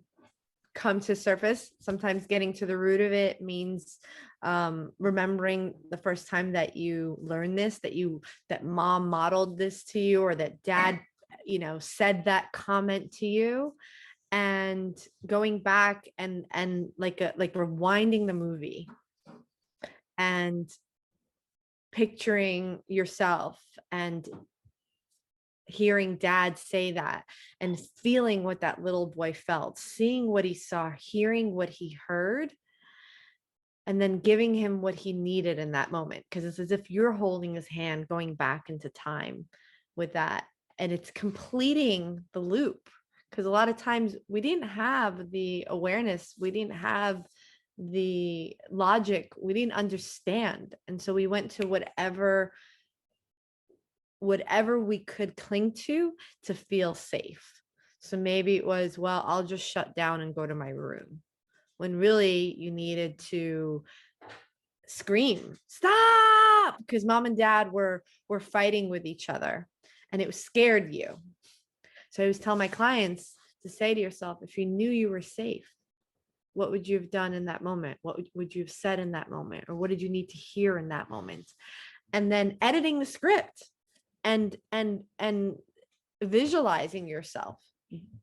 come to surface. Sometimes getting to the root of it means remembering the first time that you learned this, that mom modeled this to you, or that dad said that comment to you, and going back and like rewinding the movie and picturing yourself and hearing dad say that and feeling what that little boy felt, seeing what he saw, hearing what he heard, and then giving him what he needed in that moment. Because it's as if you're holding his hand, going back into time with that. And it's completing the loop. Because a lot of times we didn't have the awareness, we didn't have the logic, we didn't understand. And so we went to whatever we could cling to feel safe. So maybe it was, well, I'll just shut down and go to my room, when really you needed to scream, stop, because mom and dad were fighting with each other and it scared you. So I always tell my clients to say to yourself, if you knew you were safe, what would you have done in that moment? What would you have said in that moment? Or what did you need to hear in that moment? And then editing the script and visualizing yourself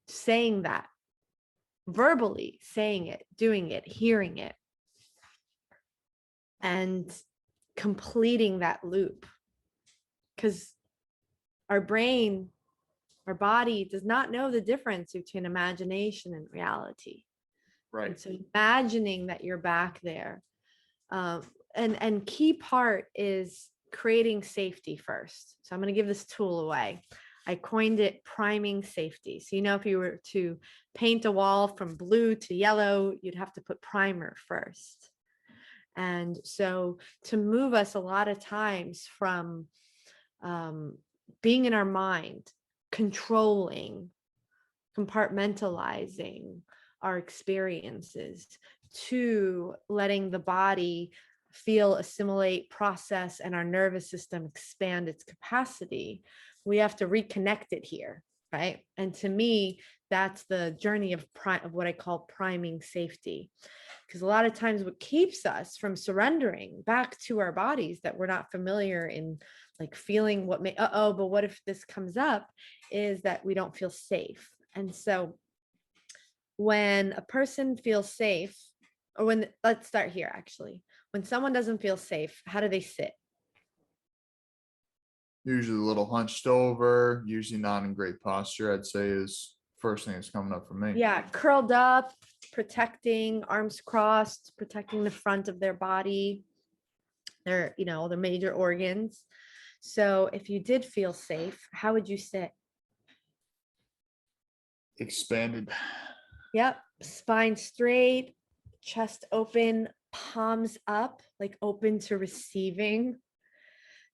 saying that, verbally saying it, doing it, hearing it, and completing that loop. Because our brain, our body does not know the difference between imagination and reality. Right. And so imagining that you're back there, and key part is creating safety first. So I'm going to give this tool away. I coined it priming safety. So, if you were to paint a wall from blue to yellow, you'd have to put primer first. And so to move us a lot of times from being in our mind, controlling, compartmentalizing our experiences, to letting the body feel, assimilate, process, and our nervous system expand its capacity, we have to reconnect it here, right? And to me, that's the journey of what I call priming safety. Because a lot of times what keeps us from surrendering back to our bodies that we're not familiar in, like feeling what but what if this comes up, is that we don't feel safe. And so when a person feels safe, or let's start here actually. when someone doesn't feel safe, how do they sit? Usually a little hunched over, usually not in great posture, I'd say is first thing that's coming up for me. Yeah, curled up, protecting, arms crossed, protecting the front of their body, their, all their major organs. So if you did feel safe, how would you sit? Expanded. Yep, spine straight, chest open, palms up, like open to receiving.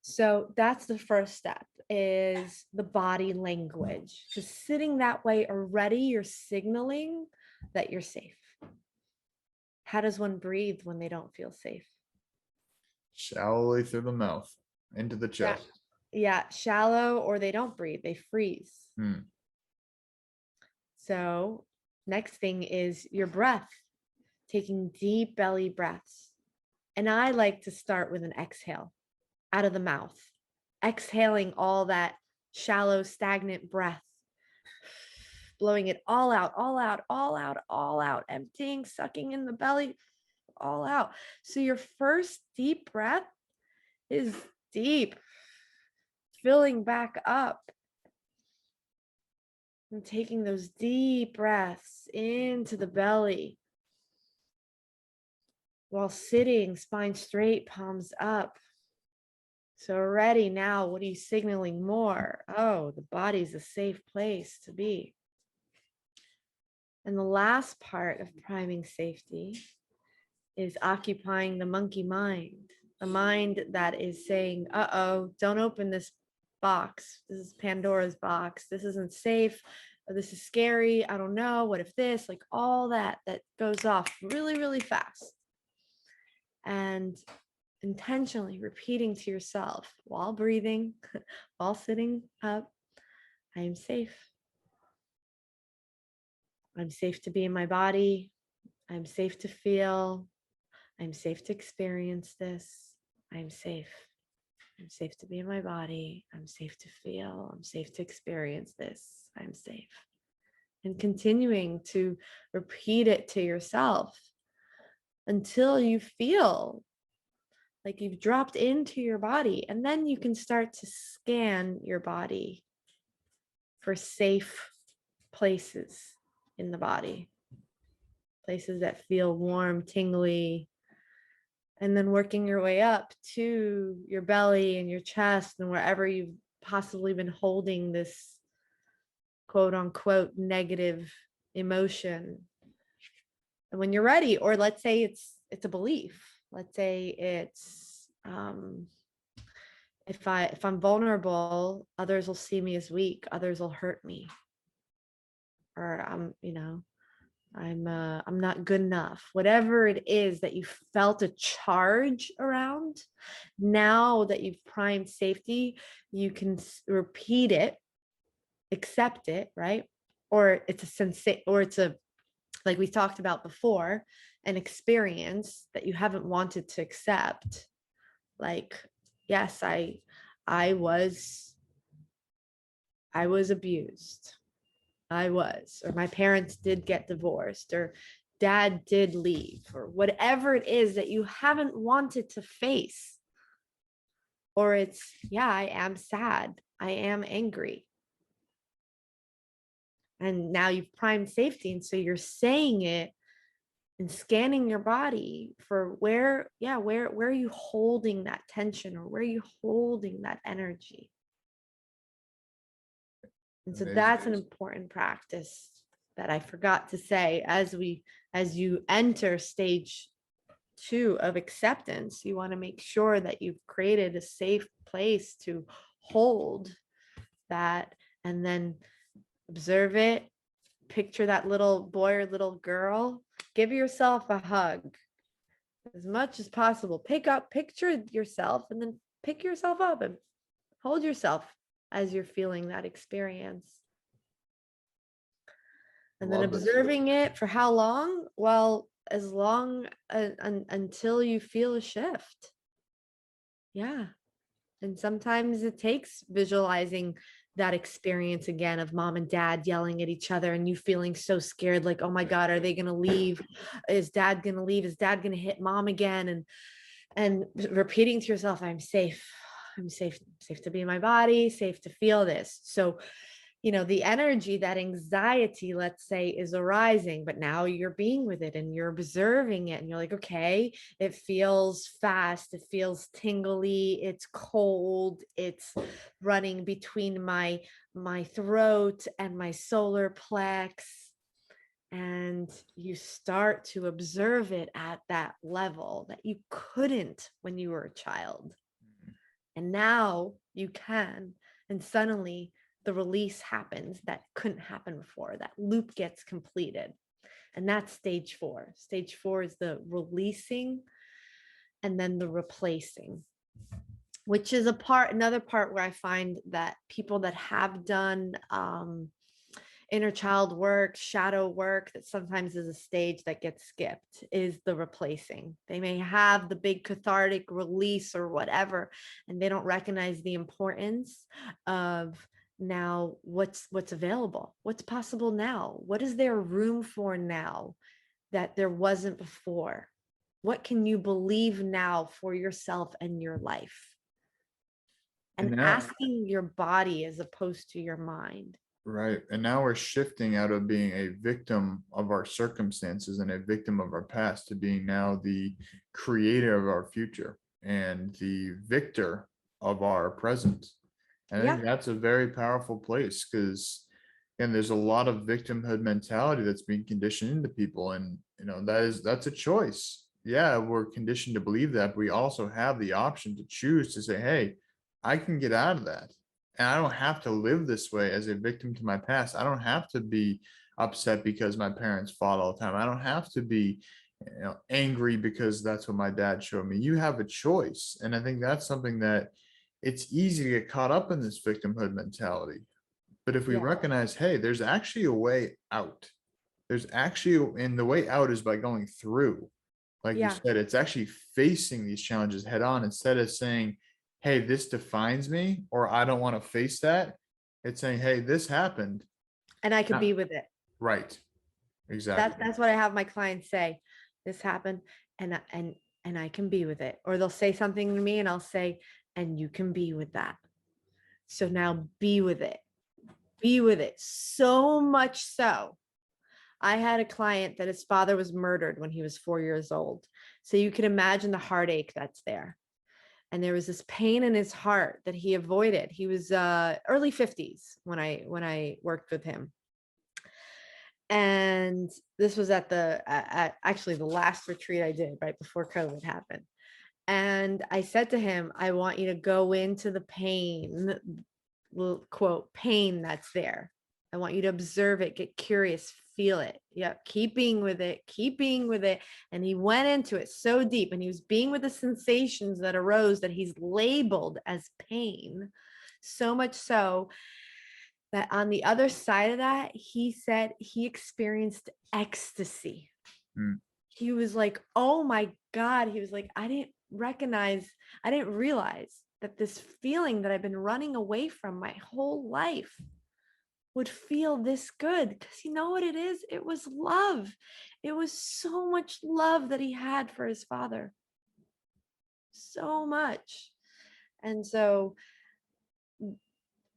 So that's the first step, is the body language. Because sitting that way already, you're signaling that you're safe. How does one breathe when they don't feel safe? Shallowly through the mouth, into the Yeah. chest. Yeah, shallow, or they don't breathe, they freeze. Hmm. So next thing is your breath, taking deep belly breaths. And I like to start with an exhale out of the mouth, exhaling all that shallow, stagnant breath, blowing it all out, all out, all out, all out, emptying, sucking in the belly, all out. So your first deep breath is deep, filling back up and taking those deep breaths into the belly while sitting, spine straight, palms up. So already now, what are you signaling more? Oh, the body's a safe place to be. And the last part of priming safety is occupying the monkey mind, the mind that is saying, uh-oh, don't open this box. This is Pandora's box. This isn't safe. This is scary. I don't know. What if this, like all that goes off really, really fast. And intentionally repeating to yourself while breathing, while sitting up, I am safe. I'm safe to be in my body. I'm safe to feel. I'm safe to experience this. I'm safe. I'm safe to be in my body. I'm safe to feel. I'm safe to experience this. I'm safe. And continuing to repeat it to yourself until you feel like you've dropped into your body. And then you can start to scan your body for safe places in the body, places that feel warm, tingly, and then working your way up to your belly and your chest and wherever you've possibly been holding this quote unquote negative emotion. And when you're ready, or let's say it's a belief, let's say it's if I'm vulnerable, others will see me as weak, others will hurt me, or I'm not good enough. Whatever it is that you felt a charge around, now that you've primed safety, you can repeat it, accept it, right? Or it's a like we talked about before, an experience that you haven't wanted to accept. Like, yes, I was abused. Or my parents did get divorced, or dad did leave, or whatever it is that you haven't wanted to face. Or it's, yeah, I am sad. I am angry. And now you've primed safety. And so you're saying it and scanning your body for where are you holding that tension, or where are you holding that energy? And so that's an important practice that I forgot to say. As you enter stage 2 of acceptance, you want to make sure that you've created a safe place to hold that, and then observe it. Picture that little boy or little girl. Give yourself a hug as much as possible. Picture yourself, and then pick yourself up and hold yourself as you're feeling that experience. And then observing it for how long? Well, as long until you feel a shift. Yeah. And sometimes it takes visualizing that experience again of mom and dad yelling at each other, and you feeling so scared, like, oh my God, are they going to leave? Is dad going to leave? Is dad going to hit mom again? And and repeating to yourself, I'm safe. I'm safe, safe to be in my body, safe to feel this. So, the energy, that anxiety, let's say, is arising, but now you're being with it and you're observing it and you're like, okay, it feels fast, it feels tingly, it's cold, it's running between my throat and my solar plex. And you start to observe it at that level that you couldn't when you were a child. And now you can. And suddenly the release happens that couldn't happen before. That loop gets completed. And that's stage 4. Stage 4 is the releasing and then the replacing, which is another part where I find that people that have done inner child work, shadow work, that sometimes is a stage that gets skipped, is the replacing. They may have the big cathartic release or whatever, and they don't recognize the importance of now what's available, what's possible now, what is there room for now that there wasn't before, what can you believe now for yourself and your life, And and now, asking your body as opposed to your mind. right. And now we're shifting out of being a victim of our circumstances and a victim of our past to being now the creator of our future and the victor of our present. And I Yeah. think that's a very powerful place because, and there's a lot of victimhood mentality that's being conditioned into people. And, that's a choice. Yeah, we're conditioned to believe that, but we also have the option to choose to say, hey, I can get out of that. And I don't have to live this way as a victim to my past. I don't have to be upset because my parents fought all the time. I don't have to be, angry because that's what my dad showed me. You have a choice. And I think that's something that it's easy to get caught up in this victimhood mentality. But if we Yeah. recognize, hey, there's actually a way out. There's actually, and the way out is by going through. Like you Yeah. said, it's actually facing these challenges head on instead of saying, hey, this defines me, or I don't want to face that. It's saying, hey, this happened. And I could Not be with it. right. That's Exactly. that's what I have my clients say. This happened, and I can be with it. Or they'll say something to me and I'll say, and you can be with that. So now be with it. Be with it. So much so. I had a client that his father was murdered when he was 4 years old. So you can imagine the heartache that's there. And there was this pain in his heart that he avoided. He was early 50s when I worked with him. And this was at actually the last retreat I did right before COVID happened. And I said to him, I want you to go into the pain, quote, pain that's there. I want you to observe it, get curious, feel it. Yeah, keep being with it, keep being with it. And he went into it so deep, and he was being with the sensations that arose that he's labeled as pain. So much so that on the other side of that, he said he experienced ecstasy. Mm. He was like, oh my God. He was like, I didn't realize that this feeling that I've been running away from my whole life would feel this good. Because you know what it is? It was love. It was so much love that he had for his father. So much. And so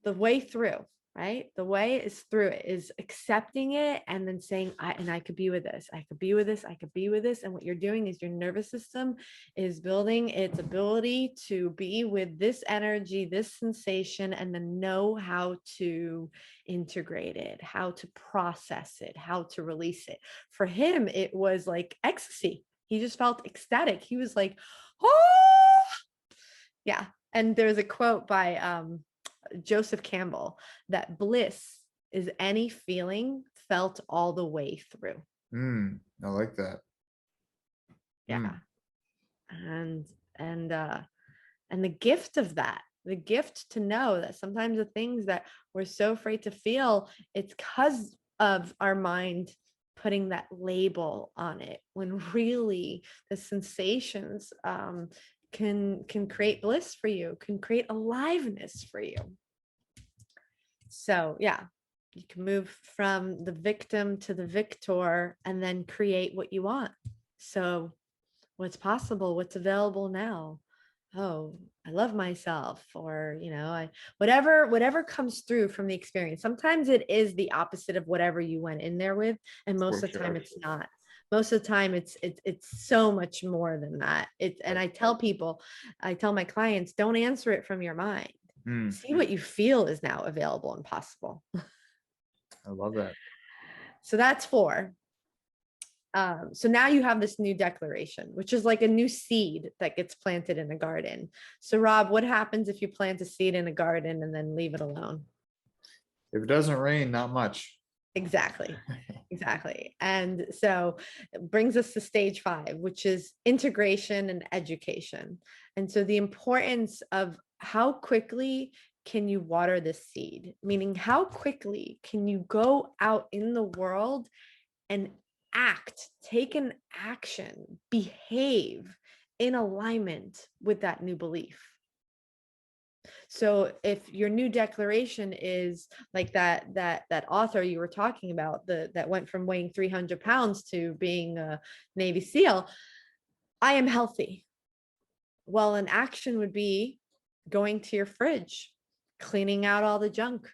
the way through, right? The way is through it, is accepting it and then saying, I could be with this. I could be with this. I could be with this. And what you're doing is your nervous system is building its ability to be with this energy, this sensation, and then know how to integrate it, how to process it, how to release it. For him, it was like ecstasy. He just felt ecstatic. He was like, oh, yeah. And there's a quote by Joseph Campbell that bliss is any feeling felt all the way through. I like that. Yeah. And and uh and the gift of that, the gift to know that sometimes the things that we're so afraid to feel, it's because of our mind putting that label on it, when really the sensations can create bliss for you, can create aliveness for you. So yeah, you can move from the victim to the victor and then create what you want. So what's possible, what's available now. Oh, I love myself, or, whatever comes through from the experience. Sometimes it is the opposite of whatever you went in there with, and most For of the time sure. it's not. Most of the time it's so much more than that. And I tell people, I tell my clients, don't answer it from your mind. Mm, See what you feel is now available and possible. I love that. So that's 4. So now you have this new declaration, which is like a new seed that gets planted in a garden. So Rob, what happens if you plant a seed in a garden and then leave it alone? If it doesn't rain, not much. Exactly. Exactly. And so it brings us to stage 5, which is integration and education. And so the importance of how quickly can you water this seed? Meaning, how quickly can you go out in the world and take an action, behave in alignment with that new belief? So if your new declaration is like that author you were talking about, that went from weighing 300 pounds to being a Navy SEAL, I am healthy. Well, an action would be going to your fridge, cleaning out all the junk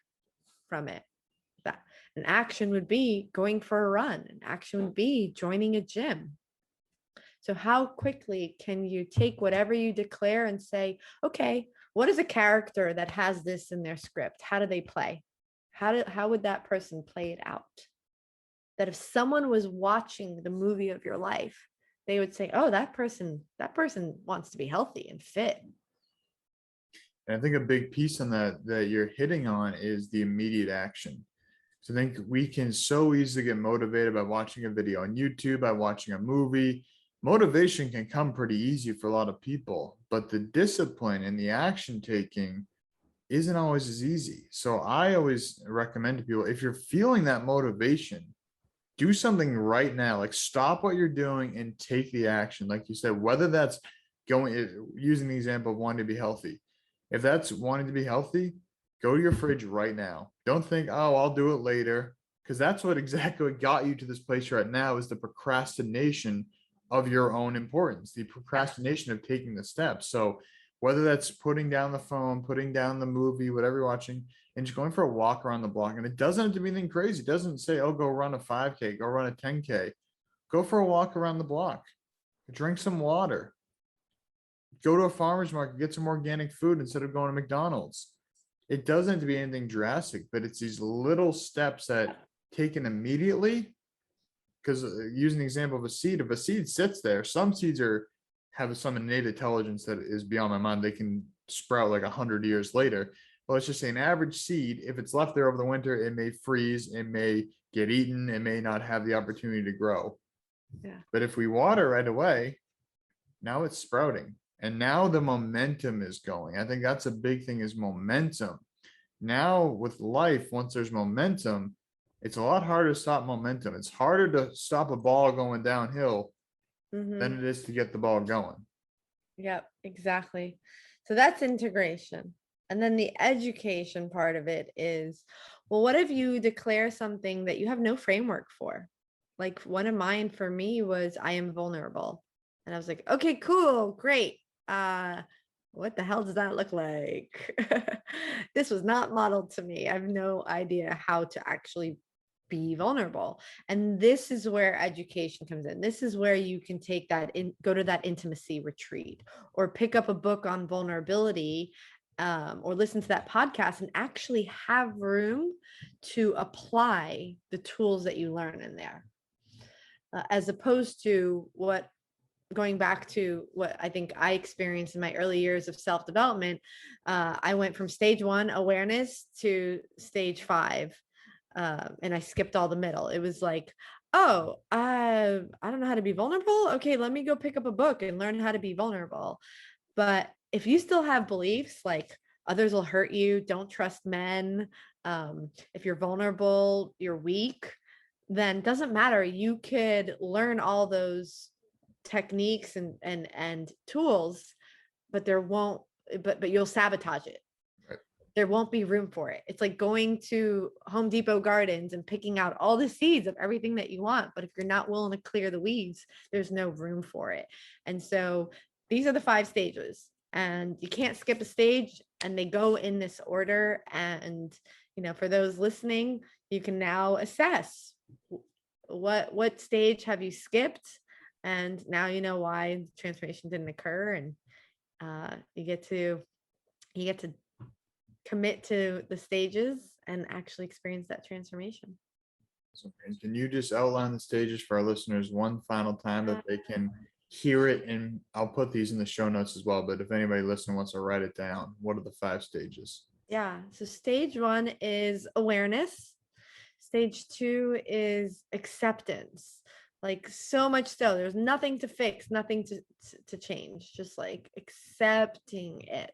from it. That an action would be going for a run. An action would be joining a gym. So how quickly can you take whatever you declare and say, okay, what is a character that has this in their script? How do they play? How would that person play it out? That if someone was watching the movie of your life, they would say, oh, that person wants to be healthy and fit. And I think a big piece on that you're hitting on is the immediate action. So I think we can so easily get motivated by watching a video on YouTube, by watching a movie. Motivation can come pretty easy for a lot of people, but the discipline and the action taking isn't always as easy. So I always recommend to people, if you're feeling that motivation, do something right now. Like stop what you're doing and take the action. Like you said, whether that's using the example of wanting to be healthy. If that's wanting to be healthy, go to your fridge right now. Don't think, oh, I'll do it later. Because that's what exactly got you to this place you're at now, is the procrastination of your own importance, the procrastination of taking the steps. So whether that's putting down the phone, putting down the movie, whatever you're watching, and just going for a walk around the block. And it doesn't have to be anything crazy. It doesn't say, oh, go run a 5K, go run a 10K. Go for a walk around the block, drink some water, go to a farmer's market, get some organic food instead of going to McDonald's. It doesn't have to be anything drastic, but it's these little steps that taken immediately. Because using the example of a seed, if a seed sits there, some seeds have some innate intelligence that is beyond my mind. They can sprout like 100 years later. But let's just say an average seed, if it's left there over the winter, it may freeze, it may get eaten, it may not have the opportunity to grow. Yeah. But if we water right away, now it's sprouting. And now the momentum is going. I think that's a big thing, is momentum. Now with life, once there's momentum, it's a lot harder to stop momentum. It's harder to stop a ball going downhill than it is to get the ball going. Yep, exactly. So that's integration. And then the education part of it is, well, what if you declare something that you have no framework for? Like one of mine for me was, I am vulnerable. And I was like, okay, cool, great. What the hell does that look like? This was not modeled to me. I have no idea how to actually be vulnerable. And this is where education comes in. This is where you can take that go to that intimacy retreat, or pick up a book on vulnerability, or listen to that podcast and actually have room to apply the tools that you learn in there, as opposed to going back to what I think I experienced in my early years of self-development. I went from stage 1 awareness to stage 5. And I skipped all the middle. It was like, oh, I don't know how to be vulnerable. Okay, let me go pick up a book and learn how to be vulnerable. But if you still have beliefs like others will hurt you, don't trust men, if you're vulnerable, you're weak, then doesn't matter. You could learn all those techniques and tools, but there won't, but you'll sabotage it. Right. there won't be room for it. It's like going to Home Depot Gardens and picking out all the seeds of everything that you want. But if you're not willing to clear the weeds, there's no room for it. And so these are the 5 stages, and you can't skip a stage, and they go in this order. And, for those listening, you can now assess what stage have you skipped, and now you know why transformation didn't occur. And you get to commit to the stages and actually experience that transformation. So, can you just outline the stages for our listeners one final time that they can hear it? And I'll put these in the show notes as well, but if anybody listening wants to write it down, what are the 5 stages? Yeah. So stage 1 is awareness. Stage 2 is acceptance. Like, so much so there's nothing to fix, nothing to change, just like accepting it.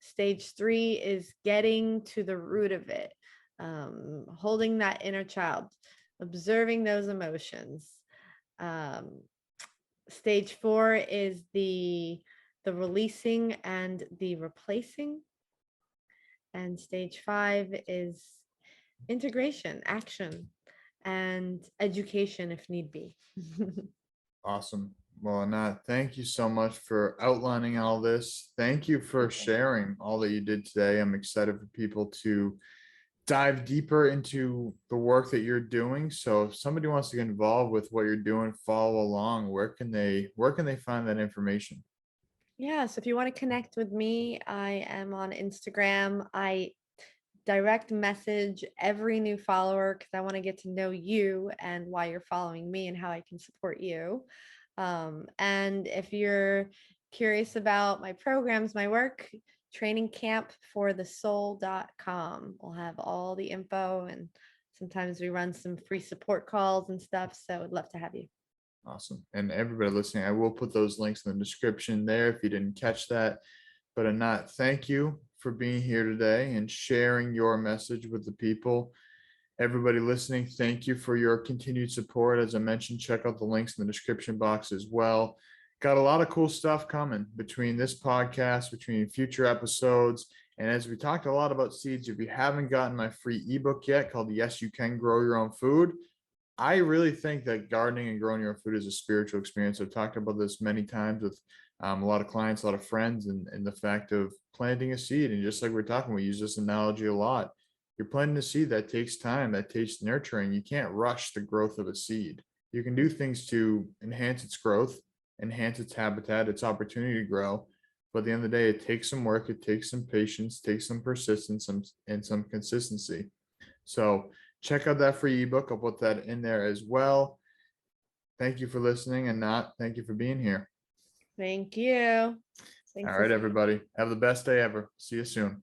Stage 3 is getting to the root of it, holding that inner child, observing those emotions. Stage 4 is the releasing and the replacing. And stage 5 is integration, action, and education if need be. Awesome. Well, Anat, thank you so much for outlining all this. Thank you for sharing all that you did today. I'm excited for people to dive deeper into the work that you're doing. So if somebody wants to get involved with what you're doing, follow along, where can they find that information? Yeah, so if you want to connect with me, I am on Instagram. I direct message every new follower because I want to get to know you and why you're following me and how I can support you. And if you're curious about my programs, my work, trainingcampforthesoul.com. We'll have all the info, and sometimes we run some free support calls and stuff. So I'd love to have you. Awesome. And everybody listening, I will put those links in the description there if you didn't catch that. But Anat, thank you for being here today and sharing your message with the people. Everybody listening, thank you for your continued support. As I mentioned, check out the links in the description box as well. Got a lot of cool stuff coming between this podcast, between future episodes. And as we talked a lot about seeds, if you haven't gotten my free ebook yet called Yes, You Can Grow Your Own Food, I really think that gardening and growing your own food is a spiritual experience. I've talked about this many times with a lot of clients, a lot of friends, and the fact of planting a seed. And just like we're talking, we use this analogy a lot. You're planting a seed that takes time, that takes nurturing. You can't rush the growth of a seed. You can do things to enhance its growth, enhance its habitat, its opportunity to grow. But at the end of the day, it takes some work, it takes some patience, takes some persistence, and some consistency. So check out that free ebook. I'll put that in there as well. Thank you for listening, and thank you for being here. Thank you. Thanks. All right, everybody. Have the best day ever. See you soon.